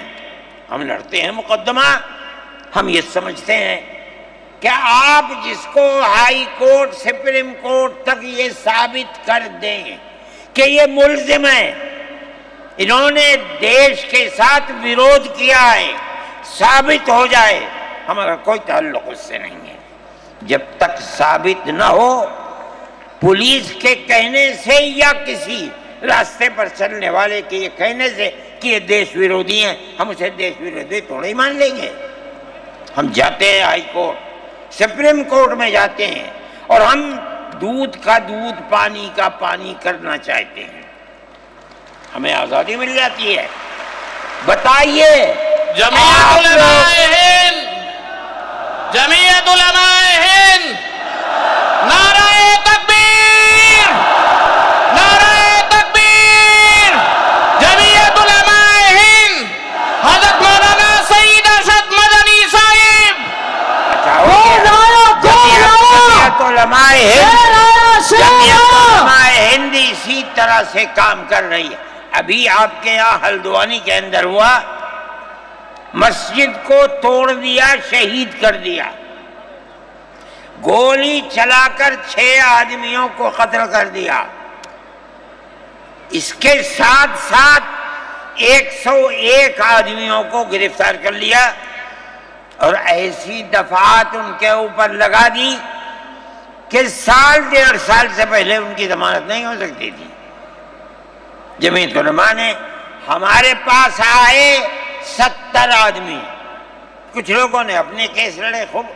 ہم لڑتے ہیں مقدمہ. ہم یہ سمجھتے ہیں کہ آپ جس کو ہائی کورٹ سپریم کورٹ تک یہ ثابت کر دیں کہ یہ ملزم ہیں، انہوں نے دیش کے ساتھ ویرودھ کیا ہے، ثابت ہو جائے، ہمارا کوئی تعلق اس سے نہیں ہے. جب تک ثابت نہ ہو پولیس کے کہنے سے یا کسی راستے پر چلنے والے کے یہ کہنے سے کہ یہ دیش ویرودھی ہیں، ہم اسے دیش ویرودھی تھوڑے ہی مان لیں گے. ہم جاتے ہیں ہائی کورٹ، سپریم کورٹ میں جاتے ہیں اور ہم دودھ کا دودھ پانی کا پانی کرنا چاہتے ہیں. ہمیں آزادی مل جاتی ہے. بتائیے جمعیت علماء ہند، جمعیت علماء ہند، نعرہ تکبیر، نعرہ تکبیر. جمعیت علماء ہند، حضرت مولانا سعید ارشد مدنی صاحب. جمعیت علماء ہند، جمعیت علماء ہند اسی طرح سے کام کر رہی ہے. ابھی آپ کے یہاں ہلدوانی کے اندر ہوا، مسجد کو توڑ دیا، شہید کر دیا، گولی چلا کر 6 آدمیوں کو قتل کر دیا. اس کے ساتھ ساتھ 101 آدمیوں کو گرفتار کر لیا اور ایسی دفعات ان کے اوپر لگا دی کہ 1.5 سال سے پہلے ان کی ضمانت نہیں ہو سکتی تھی. جمعیت علماء نے ہمارے پاس آئے 70 آدمی. کچھ لوگوں نے اپنے کیس لڑے خوب،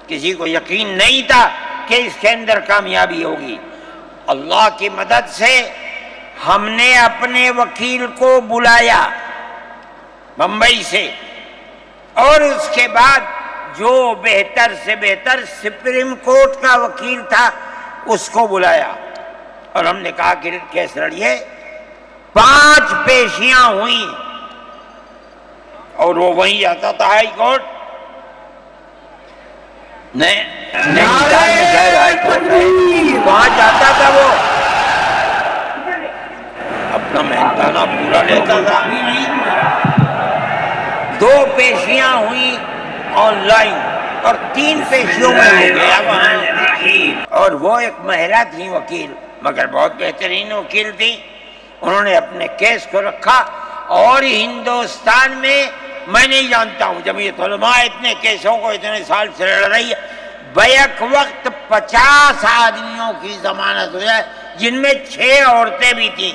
کسی کو یقین نہیں تھا کہ اس کے اندر کامیابی ہوگی. اللہ کی مدد سے ہم نے اپنے وکیل کو بلایا بمبئی سے، اور اس کے بعد جو بہتر سے بہتر سپریم کورٹ کا وکیل تھا اس کو بلایا اور ہم نے کہا کہ کیس لڑیے. 5 پیشیاں ہوئیں اور وہ وہیں جاتا تھا ہائی کورٹ. وہاں جاتا تھا، وہ اپنا محنتانہ پورا لیتا تھا. 2 پیشیاں ہوئیں آن لائن اور 3 پیشیوں میں ہو گیا وہاں. اور وہ ایک مہیلا تھی وکیل، مگر بہت بہترین وکیل تھی. انہوں نے اپنے کیس کو رکھا اور ہندوستان میں میں نہیں جانتا ہوں جمعیت علماء اتنے کیسوں کو اتنے سال سے لڑ رہی ہے. بیک وقت 50 آدمیوں کی ضمانت ہو جائے، جن میں 6 عورتیں بھی تھیں.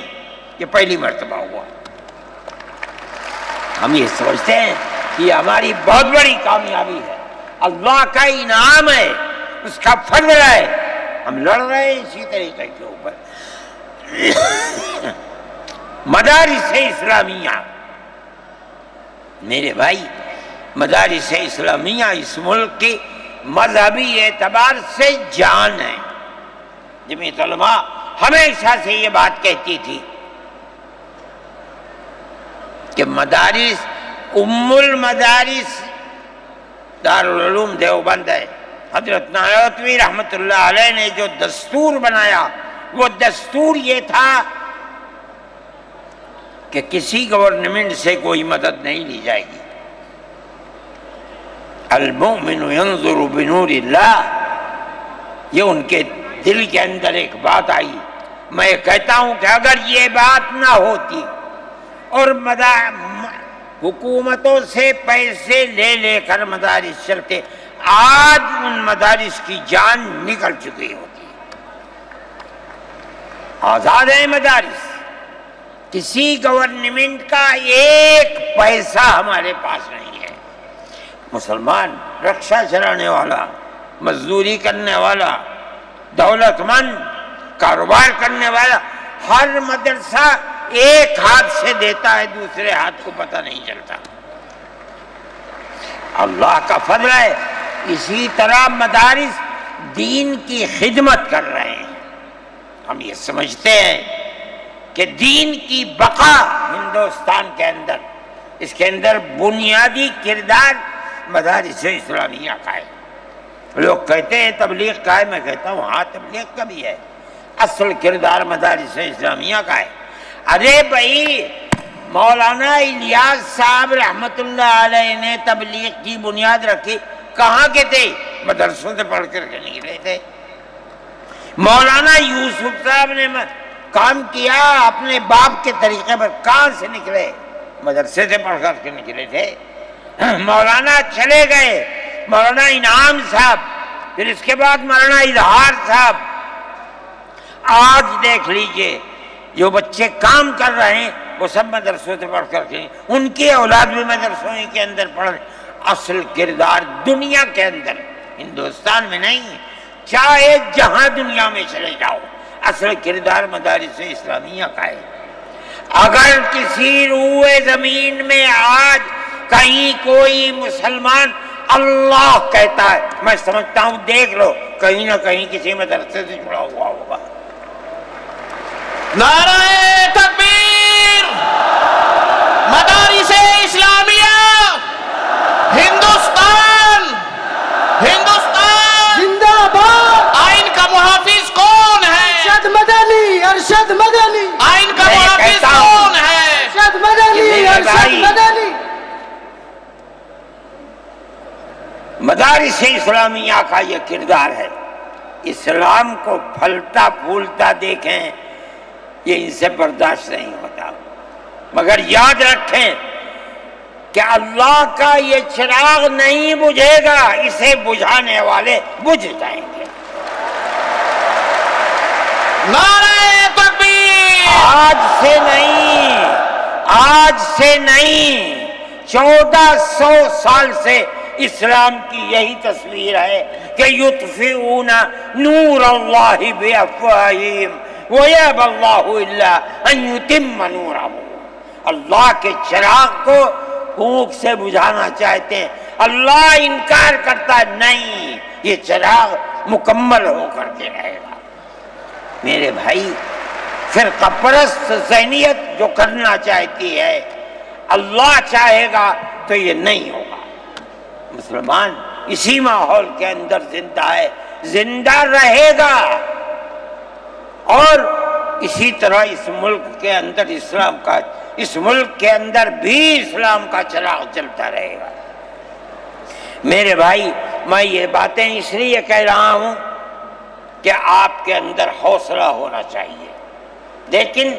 یہ پہلی مرتبہ ہوا. ہم یہ سمجھتے ہیں کہ یہ ہماری بہت بڑی کامیابی ہے، اللہ کا انعام ہے، اس کا فضل ہے. ہم لڑ رہے ہیں اسی طریقے کے اوپر. مدارس اسلامیہ، میرے بھائی، مدارس اسلامیہ اس ملک کی مذہبی اعتبار سے جان ہے. جمعیت علماء ہمیشہ سے یہ بات کہتی تھی کہ مدارس ام المدارس دارالعلوم دیوبند ہے۔ حضرت نانوتوی رحمۃ اللہ علیہ نے جو دستور بنایا وہ دستور یہ تھا کہ کسی گورنمنٹ سے کوئی مدد نہیں لی جائے گی۔ المؤمن ينظر بنور اللہ، یہ ان کے دل کے اندر ایک بات آئی۔ میں کہتا ہوں کہ اگر یہ بات نہ ہوتی اور حکومتوں سے پیسے لے لے کر مدارس چلتے، آج ان مدارس کی جان نکل چکی ہوتی۔ آزاد ہے مدارس، کسی گورنمنٹ کا ایک پیسہ ہمارے پاس نہیں ہے۔ مسلمان رکشہ چلانے والا، مزدوری کرنے والا، دولت مند، کاروبار کرنے والا، ہر مدرسہ ایک ہاتھ سے دیتا ہے، دوسرے ہاتھ کو پتہ نہیں چلتا۔ اللہ کا فضل ہے۔ اسی طرح مدارس دین کی خدمت کر رہے ہیں۔ ہم یہ سمجھتے ہیں کہ دین کی بقا ہندوستان کے اندر، اس کے اندر بنیادی کردار مدارس اسلامیہ کا ہے۔ لوگ کہتے ہیں تبلیغ کا ہے، میں کہتا ہوں ہاں تبلیغ کا بھی ہے، اصل کردار مدارس اسلامیہ کا ہے۔ ارے بھائی، مولانا الیاس صاحب رحمت اللہ علیہ نے تبلیغ کی بنیاد رکھی، کہاں کے تھے؟ مدرسوں سے پڑھ کر کے نکلے تھے۔ مولانا یوسف صاحب نے کام کیا اپنے باپ کے طریقے پر، کہاں سے نکلے؟ مدرسے سے پڑھ کر کے نکلے تھے۔ مولانا چلے گئے، مولانا انعام صاحب، پھر اس کے بعد مولانا اظہار صاحب۔ آج دیکھ لیجئے جو بچے کام کر رہے ہیں وہ سب مدرسوں سے پڑھ کر کے، ان کی اولاد بھی مدرسوں کے اندر پڑھ رہے۔ اصل کردار دنیا کے اندر، ہندوستان میں نہیں، چاہے جہاں دنیا میں چلے جاؤ، اصل کردار مدارس اسلامیہ کا ہے۔ اگر کسی روئے زمین میں آج کہیں کوئی مسلمان اللہ کہتا ہے، میں سمجھتا ہوں دیکھ لو کہیں نہ کہیں کسی مدرسے سے جڑا ہوا ہوگا۔ نعرہ تکبیر! مدارس اسلامیہ ہندوستان زندہ باد! آئین کا محافظ کون ہے؟ ارشد مدنی، ارشد مدنی، آئین کا محافظ کون ہے؟ ارشد مدنی، ارشد مدنی۔ مدارس اسلامیہ کا یہ کردار ہے۔ اسلام کو پھلتا پھولتا دیکھیں، یہ ان سے برداشت نہیں ہوتا۔ مگر یاد رکھیں کہ اللہ کا یہ چراغ نہیں بجھے گا، اسے بجھانے والے بجھ جائیں گے۔ نعرہ تکبیر! آج سے نہیں 1400 سال سے اسلام کی یہی تصویر ہے کہ یطفئون نور اللہ بافواہہم ویأبی اللہ الا ان یتم نورہ۔ اللہ کے چراغ کو پھونک سے بجھانا چاہتے ہیں، اللہ انکار کرتا نہیں، یہ چراغ مکمل ہو کر کے رہے گا۔ میرے بھائی، فرقہ پرست ذہنیت جو کرنا چاہتی ہے، اللہ چاہے گا تو یہ نہیں ہوگا۔ مسلمان اسی ماحول کے اندر زندہ ہے، زندہ رہے گا، اور اسی طرح اس ملک کے اندر اس ملک کے اندر بھی اسلام کا چراغ چلتا رہے گا۔ میرے بھائی، میں یہ باتیں اس لیے کہہ رہا ہوں کہ آپ کے اندر حوصلہ ہونا چاہیے، لیکن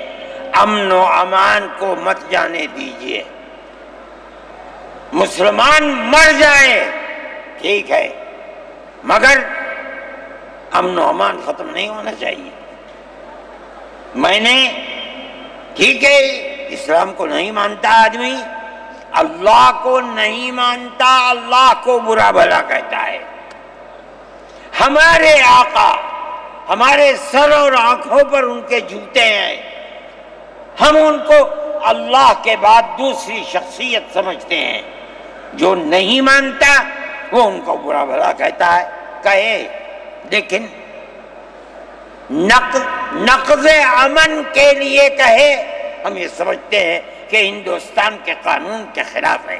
امن و امان کو مت جانے دیجیے۔ مسلمان مر جائے ٹھیک ہے، مگر امن و امان ختم نہیں ہونا چاہیے۔ میں نے ٹھیک ہے، اسلام کو نہیں مانتا آدمی، اللہ کو نہیں مانتا، اللہ کو برا بھلا کہتا ہے۔ ہمارے آقا ہمارے سر اور آنکھوں پر ان کے جوتے ہیں، ہم ان کو اللہ کے بعد دوسری شخصیت سمجھتے ہیں۔ جو نہیں مانتا وہ ان کو برا بھلا کہتا ہے، کہے، لیکن نقض امن کے لیے کہے، ہم یہ سمجھتے ہیں کہ ہندوستان کے قانون کے خلاف ہے۔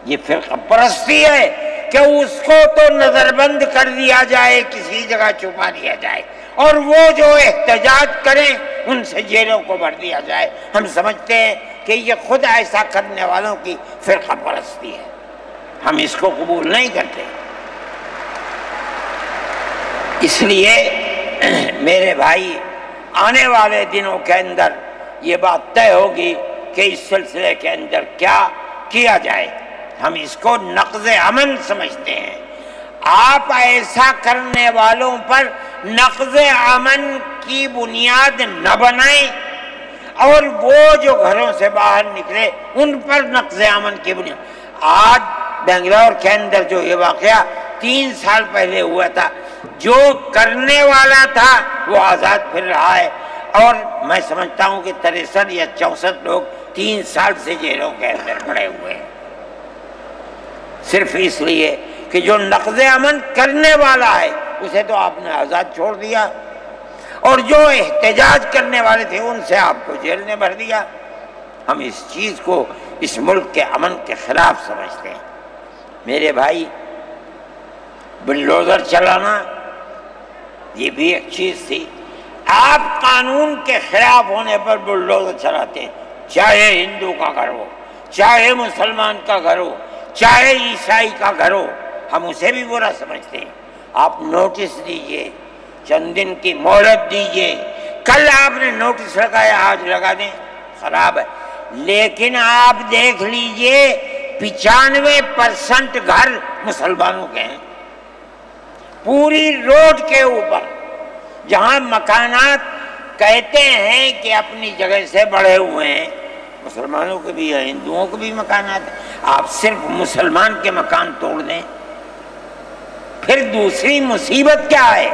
یہ فرقہ پرستی ہے کہ اس کو تو نظر بند کر دیا جائے، کسی جگہ چھپا دیا جائے، اور وہ جو احتجاج کریں ان سے جیلوں کو بھر دیا جائے۔ ہم سمجھتے ہیں کہ یہ خود ایسا کرنے والوں کی فرقہ پرستی ہے، ہم اس کو قبول نہیں کرتے۔ اس لیے میرے بھائی آنے والے دنوں کے اندر یہ بات طے ہوگی کہ اس سلسلے کے اندر کیا کیا جائے۔ ہم اس کو نقض امن سمجھتے ہیں۔ آپ ایسا کرنے والوں پر نقض امن کی بنیاد نہ بنائیں، اور وہ جو گھروں سے باہر نکلے ان پر نقض امن کی بنیاد۔ آج بنگلور کے اندر جو یہ واقعہ 3 سال پہلے ہوا تھا، جو کرنے والا تھا وہ آزاد پھر رہا ہے، اور میں سمجھتا ہوں کہ 63 یا 64 لوگ 3 سال سے جیلوں کے اندر پڑے ہوئے ہیں، صرف اس لیے کہ جو نقض امن کرنے والا ہے اسے تو آپ نے آزاد چھوڑ دیا، اور جو احتجاج کرنے والے تھے ان سے آپ کو جیل میں بھر دیا۔ ہم اس چیز کو اس ملک کے امن کے خلاف سمجھتے ہیں۔ میرے بھائی، بلڈوزر چلانا یہ بھی ایک چیز تھی۔ آپ قانون کے خلاف ہونے پر بلڈوزر چلاتے ہیں، چاہے ہندو کا گھر ہو، چاہے مسلمان کا گھر ہو، چاہے عیسائی کا گھر ہو، ہم اسے بھی برا سمجھتے ہیں۔ آپ نوٹس دیجئے، چند دن کی مہلت دیجئے، کل آپ نے نوٹس لگایا آج لگا دیں، خراب ہے۔ لیکن آپ دیکھ لیجئے 95% گھر مسلمانوں کے ہیں، پوری روڈ کے اوپر، جہاں مکانات کہتے ہیں کہ اپنی جگہ سے بڑھے ہوئے ہیں، مسلمانوں کے بھی ہیں، ہندوؤں کے بھی مکانات ہیں۔ آپ صرف مسلمان کے مکان توڑ دیں، پھر دوسری مصیبت کیا ہے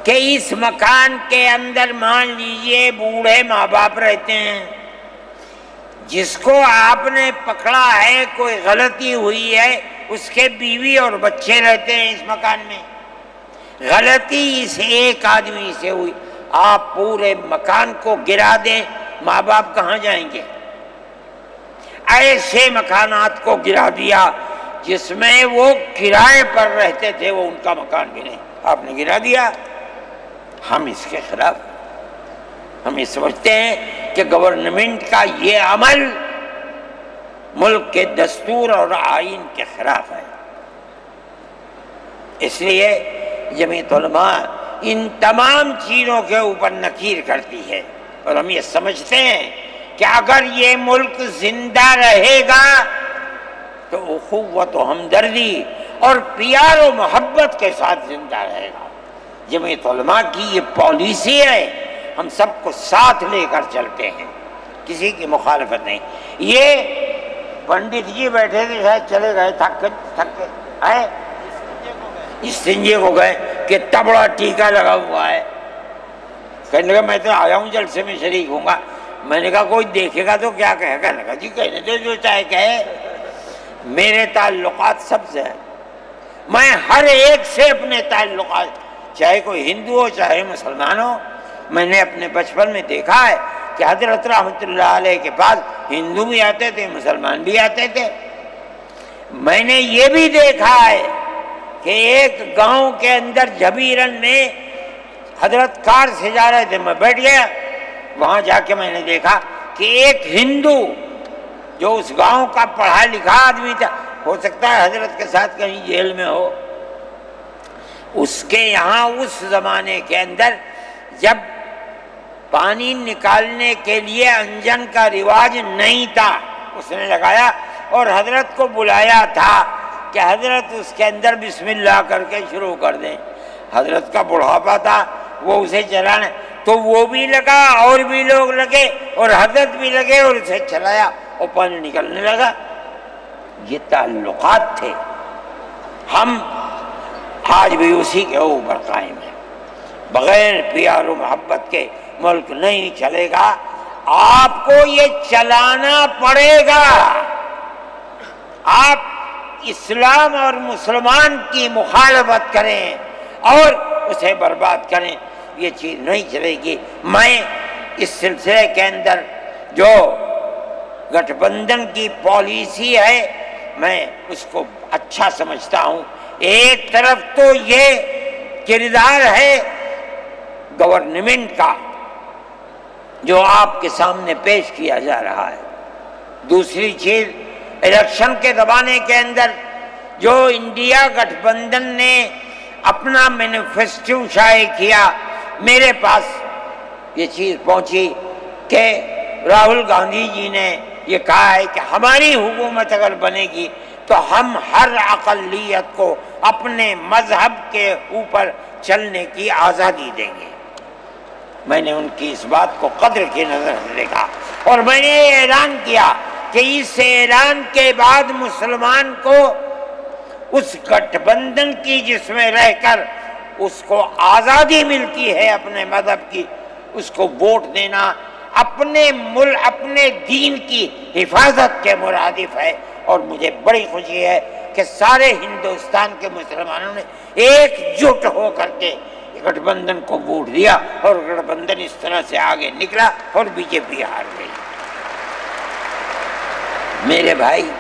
کہ اس مکان کے اندر مان لیجئے بوڑھے ماں باپ رہتے ہیں، جس کو آپ نے پکڑا ہے، کوئی غلطی ہوئی ہے، اس کے بیوی اور بچے رہتے ہیں اس مکان میں، غلطی اس ایک آدمی سے ہوئی، آپ پورے مکان کو گرا دیں، ماں باپ کہاں جائیں گے؟ ایسے مکانات کو گرا دیا جس میں وہ کرائے پر رہتے تھے، وہ ان کا مکان بھی نہیں، آپ نے گرا دیا۔ ہم اس کے خلاف، ہم یہ سمجھتے ہیں کہ گورنمنٹ کا یہ عمل ملک کے دستور اور آئین کے خلاف ہے۔ اس لیے جمعیت علماء ان تمام چیزوں کے اوپر نکیر کرتی ہے، اور ہم یہ سمجھتے ہیں کہ اگر یہ ملک زندہ رہے گا تو اخوت و ہمدردی اور پیار و محبت کے ساتھ زندہ رہے گا۔ جمعیت علماء کی یہ پالیسی ہے، ہم سب کو ساتھ لے کر چلتے ہیں، کسی کی مخالفت نہیں۔ یہ پنڈت جی بیٹھے تھے، شاید چلے گئے، تھک کے آئے، استنجے کو گئے کہ تبڑا ٹیکا لگا ہوا ہے، کہنے لگا میں تو آیا ہوں جلسے میں شریک ہوں گا۔ میں نے کہا کوئی دیکھے گا تو کیا کہے گا؟ لگا جی کہنے دے جو چاہے کہے، میرے تعلقات سب سے ہیں، میں ہر ایک سے اپنے تعلقات، چاہے کوئی ہندو ہو چاہے مسلمان ہو، میں نے اپنے بچپن میں دیکھا ہے کہ حضرت رحمۃ اللہ علیہ کے پاس ہندو بھی آتے تھے، مسلمان بھی آتے تھے۔ میں نے یہ بھی دیکھا ہے کہ ایک گاؤں کے اندر جبیرن میں حضرت کار سے جا رہے تھے، میں بیٹھ گیا، وہاں جا کے میں نے دیکھا کہ ایک ہندو جو اس گاؤں کا پڑھا لکھا آدمی تھا، ہو سکتا ہے حضرت کے ساتھ کہیں جیل میں ہو، اس کے یہاں اس زمانے کے اندر جب پانی نکالنے کے لیے انجن کا رواج نہیں تھا، اس نے لگایا اور حضرت کو بلایا تھا کہ حضرت اس کے اندر بسم اللہ کر کے شروع کر دیں۔ حضرت کا بڑھاپا تھا، وہ اسے چلانے، تو وہ بھی لگا اور بھی لوگ لگے اور حضرت بھی لگے اور اسے چلایا اور پانی نکلنے لگا۔ یہ تعلقات تھے، ہم آج بھی اسی کے اوپر قائم ہیں۔ بغیر پیار و محبت کے ملک نہیں چلے گا، آپ کو یہ چلانا پڑے گا۔ آپ اسلام اور مسلمان کی مخالفت کریں اور اسے برباد کریں، یہ چیز نہیں چلے گی۔ میں اس سلسلے کے اندر جو گٹھ بندھن کی پالیسی ہے میں اس کو اچھا سمجھتا ہوں۔ ایک طرف تو یہ کردار ہے گورنمنٹ کا جو آپ کے سامنے پیش کیا جا رہا ہے، دوسری چیز الیکشن کے زمانے کے اندر جو انڈیا گٹھ بندھن نے اپنا مینیفیسٹو شائع کیا، میرے پاس یہ چیز پہنچی کہ راہل گاندھی جی نے یہ کہا ہے کہ ہماری حکومت اگر بنے گی تو ہم ہر اقلیت کو اپنے مذہب کے اوپر چلنے کی آزادی دیں گے۔ میں نے ان کی اس بات کو قدر کی نظر سے دیکھا اور میں نے یہ اعلان کیا کہ اس اعلان کے بعد مسلمان کو اس گٹھ بندھن کی جس میں رہ کر اس کو آزادی ملتی ہے اپنے مذہب کی، اس کو ووٹ دینا اپنے ملک اپنے دین کی حفاظت کے مرادف ہے۔ اور مجھے بڑی خوشی ہے کہ سارے ہندوستان کے مسلمانوں نے ایک جٹ ہو کر کے گٹھ بندھن کو ووٹ دیا اور گٹھ بندھن اس طرح سے آگے نکلا اور بی جے پی ہار گئی۔ میرے بھائی،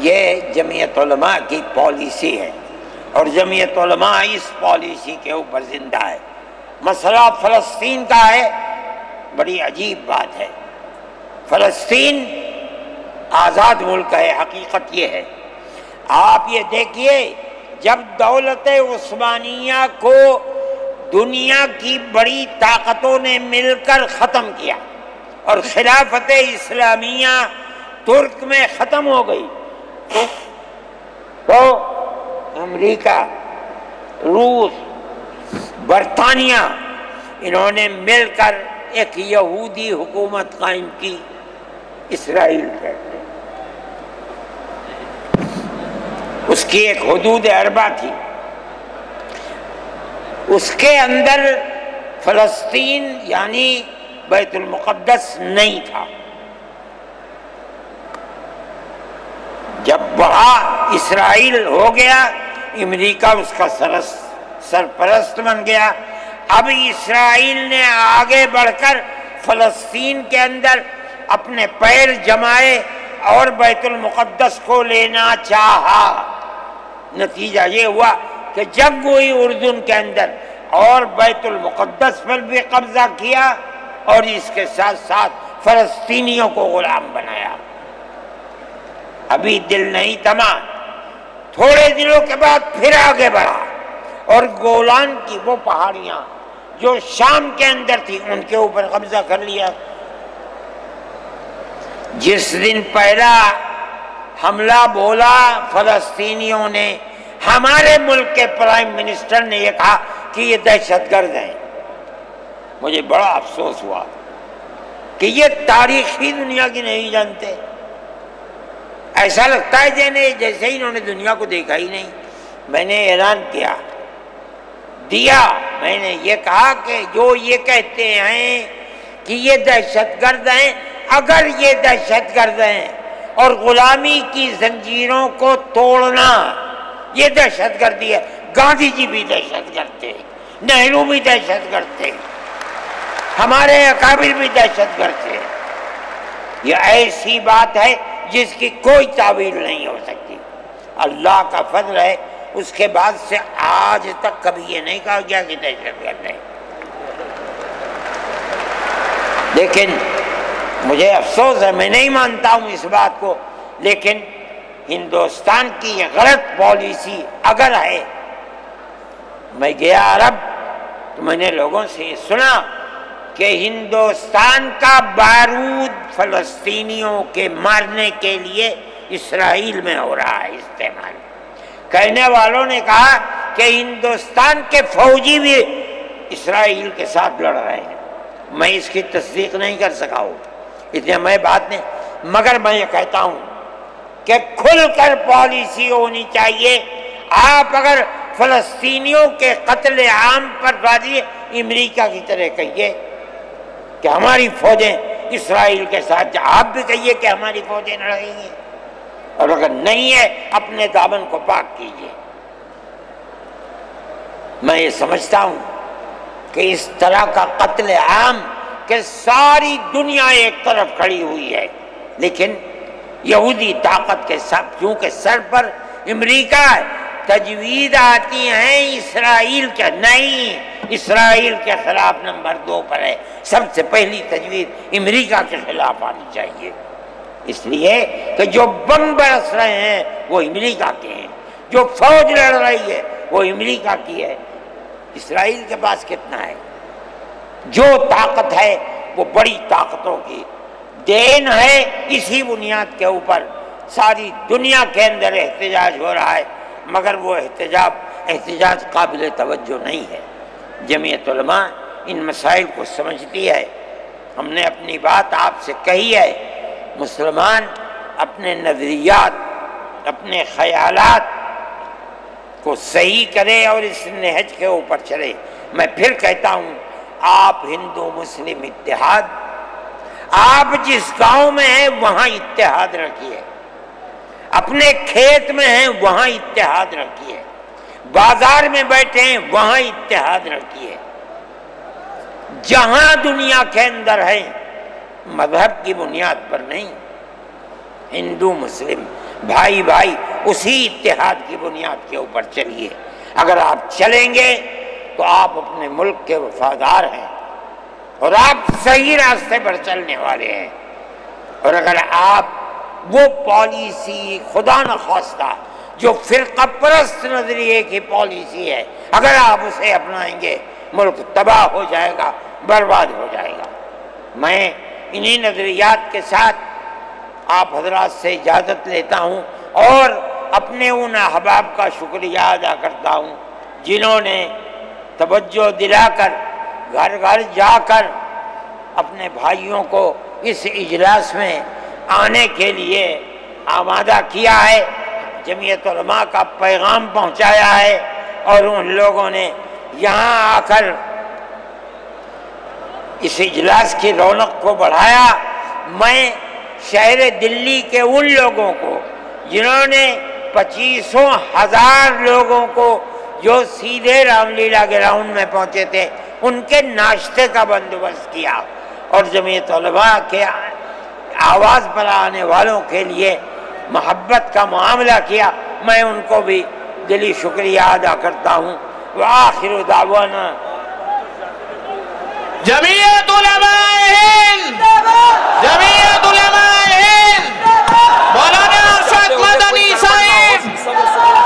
یہ جمعیت علماء کی پالیسی ہے اور جمعیت علماء اس پالیسی کے اوپر زندہ ہے۔ مسئلہ فلسطین کا ہے، بڑی عجیب بات ہے۔ فلسطین آزاد ملک ہے، حقیقت یہ ہے۔ آپ یہ دیکھیے، جب دولت عثمانیہ کو دنیا کی بڑی طاقتوں نے مل کر ختم کیا اور خلافت اسلامیہ ترک میں ختم ہو گئی، تو امریکہ، روس، برطانیہ، انہوں نے مل کر ایک یہودی حکومت قائم کی، اسرائیل کہتے ہیں۔ اس کی ایک حدود اربع تھی، اس کے اندر فلسطین یعنی بیت المقدس نہیں تھا۔ جب بڑا اسرائیل ہو گیا، امریکہ اس کا سرپرست بن گیا۔ اب اسرائیل نے آگے بڑھ کر فلسطین کے اندر اپنے پیر جمائے اور بیت المقدس کو لینا چاہا۔ نتیجہ یہ ہوا کہ جنگ ہوئی اردن کے اندر اور بیت المقدس پر بھی قبضہ کیا اور اس کے ساتھ ساتھ فلسطینیوں کو غلام بنایا۔ ابھی دل نہیں تھما، تھوڑے دنوں کے بعد پھر آگے بڑھا اور گولان کی وہ پہاڑیاں جو شام کے اندر تھی ان کے اوپر قبضہ کر لیا۔ جس دن پہلا حملہ بولا فلسطینیوں نے، ہمارے ملک کے پرائم منسٹر نے یہ کہا کہ یہ دہشت گرد ہیں۔ مجھے بڑا افسوس ہوا کہ یہ تاریخ ہی دنیا کی نہیں جانتے۔ ایسا لگتا ہے جیسے انہوں نے دنیا کو دیکھا ہی نہیں۔ میں نے اعلان دیا، میں نے یہ کہا کہ جو یہ کہتے ہیں کہ یہ دہشت گرد ہیں، اگر یہ دہشت گرد ہیں اور غلامی کی زنجیروں کو توڑنا یہ دہشت گردی ہے، گاندھی جی بھی دہشت گرد تھے، نہرو بھی دہشت گرد تھے، ہمارے اکابر بھی دہشت گرد تھے۔ یہ ایسی بات ہے جس کی کوئی تعویل نہیں ہو سکتی۔ اللہ کا فضل ہے، اس کے بعد سے آج تک کبھی یہ نہیں کہا گیا کہ دہشت گرد ہے۔ لیکن مجھے افسوس ہے، میں نہیں مانتا ہوں اس بات کو، لیکن ہندوستان کی یہ غلط پالیسی اگر ہے۔ میں گیا عرب تو میں نے لوگوں سے یہ سنا کہ ہندوستان کا بارود فلسطینیوں کے مارنے کے لیے اسرائیل میں ہو رہا ہے استعمال۔ کہنے والوں نے کہا کہ ہندوستان کے فوجی بھی اسرائیل کے ساتھ لڑ رہے ہیں۔ میں اس کی تصدیق نہیں کر سکا ہوں، اتنے میں بات نہیں، مگر میں یہ کہتا ہوں کہ کھل کر پالیسی ہونی چاہیے۔ آپ اگر فلسطینیوں کے قتل عام پر راضی، امریکہ کی طرح کہیے کہ ہماری فوجیں اسرائیل کے ساتھ، آپ بھی کہیے کہ ہماری فوجیں لڑیں گی، اور اگر نہیں ہے اپنے دامن کو پاک کیجیے۔ میں یہ سمجھتا ہوں کہ اس طرح کا قتل عام کہ ساری دنیا ایک طرف کھڑی ہوئی ہے، لیکن یہودی طاقت کے ساتھ کیونکہ سر پر امریکہ ہے، تجویز آتی ہیں اسرائیل کے، نہیں، اسرائیل کے خلاف نمبر 2 پر ہے، سب سے پہلی تجویز امریکہ کے خلاف آنی چاہیے، اس لیے کہ جو بم برس رہے ہیں وہ امریکہ کے ہیں، جو فوج لڑ رہی ہے وہ امریکہ کی ہے، اسرائیل کے پاس کتنا ہے؟ جو طاقت ہے وہ بڑی طاقتوں کی دین ہے، اسی بنیاد کے اوپر ساری دنیا کے اندر احتجاج ہو رہا ہے، مگر وہ احتجاج قابل توجہ نہیں ہے۔ جمعیت علماء ان مسائل کو سمجھتی ہے، ہم نے اپنی بات آپ سے کہی ہے، مسلمان اپنے نظریات، اپنے خیالات کو صحیح کرے اور اس نہج کے اوپر چلے۔ میں پھر کہتا ہوں، آپ ہندو مسلم اتحاد، آپ جس گاؤں میں ہیں وہاں اتحاد رکھیے، اپنے کھیت میں ہیں وہاں اتحاد رکھیے، بازار میں بیٹھے ہیں وہاں اتحاد رکھیے، جہاں دنیا کے اندر ہے مذہب کی بنیاد پر نہیں، ہندو مسلم بھائی بھائی اسی اتحاد کی بنیاد کے اوپر چلیے۔ اگر آپ چلیں گے تو آپ اپنے ملک کے وفادار ہیں اور آپ صحیح راستے پر چلنے والے ہیں، اور اگر آپ وہ پالیسی خدا نخواستہ جو فرقہ پرست نظریے کی پالیسی ہے، اگر آپ اسے اپنائیں گے ملک تباہ ہو جائے گا، برباد ہو جائے گا۔ میں انہی نظریات کے ساتھ آپ حضرات سے اجازت لیتا ہوں اور اپنے ان احباب کا شکریہ ادا کرتا ہوں جنہوں نے توجہ دلا کر گھر گھر جا کر اپنے بھائیوں کو اس اجلاس میں آنے کے لیے آمادہ کیا ہے، جمعیت علماء کا پیغام پہنچایا ہے، اور ان لوگوں نے یہاں آ کر اس اجلاس کی رونق کو بڑھایا۔ میں شہر دلی کے ان لوگوں کو جنہوں نے 25,000 لوگوں کو جو سیدھے رام لیلا گراؤنڈ میں پہنچے تھے ان کے ناشتے کا بندوبست کیا، اور جمعیت علماء کے آواز پر آنے والوں کے لیے محبت کا معاملہ کیا، میں ان کو بھی دلی شکریہ ادا کرتا ہوں۔ وآخر دعوانا جمعیت علماء ہند، جمعیت علماء ہند، مولانا ارشد مدنی صاحب،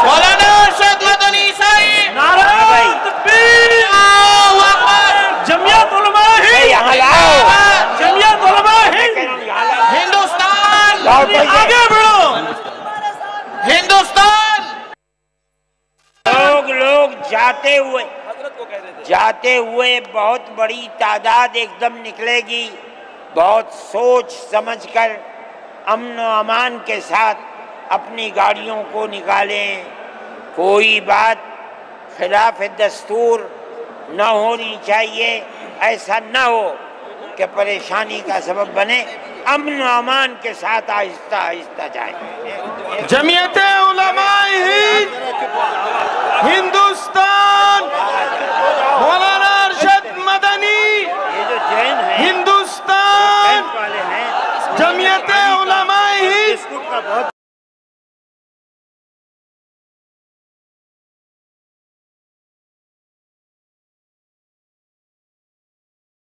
مولانا ارشد مدنی صاحب، نعرہ تکبیر، اللہ اکبر، جمعیت علماء ہند، یہاں لاؤ، جمعیت علماء ہند، ہندوستان، آگے بڑھو، ہندوستان۔ لوگ جاتے ہوئے بہت بڑی تعداد ایک دم نکلے گی، بہت سوچ سمجھ کر امن و امان کے ساتھ اپنی گاڑیوں کو نکالیں، کوئی بات خلاف دستور نہ ہونی چاہیے، ایسا نہ ہو کہ پریشانی کا سبب بنے، امن و امان کے ساتھ آہستہ آہستہ جائیں۔ جمعیت علماء ہند، ہندوستان، مولانا ارشد مدنی، یہ جو جین ہیں ہندوستان، والے ہیں جمعیت علماء ہند۔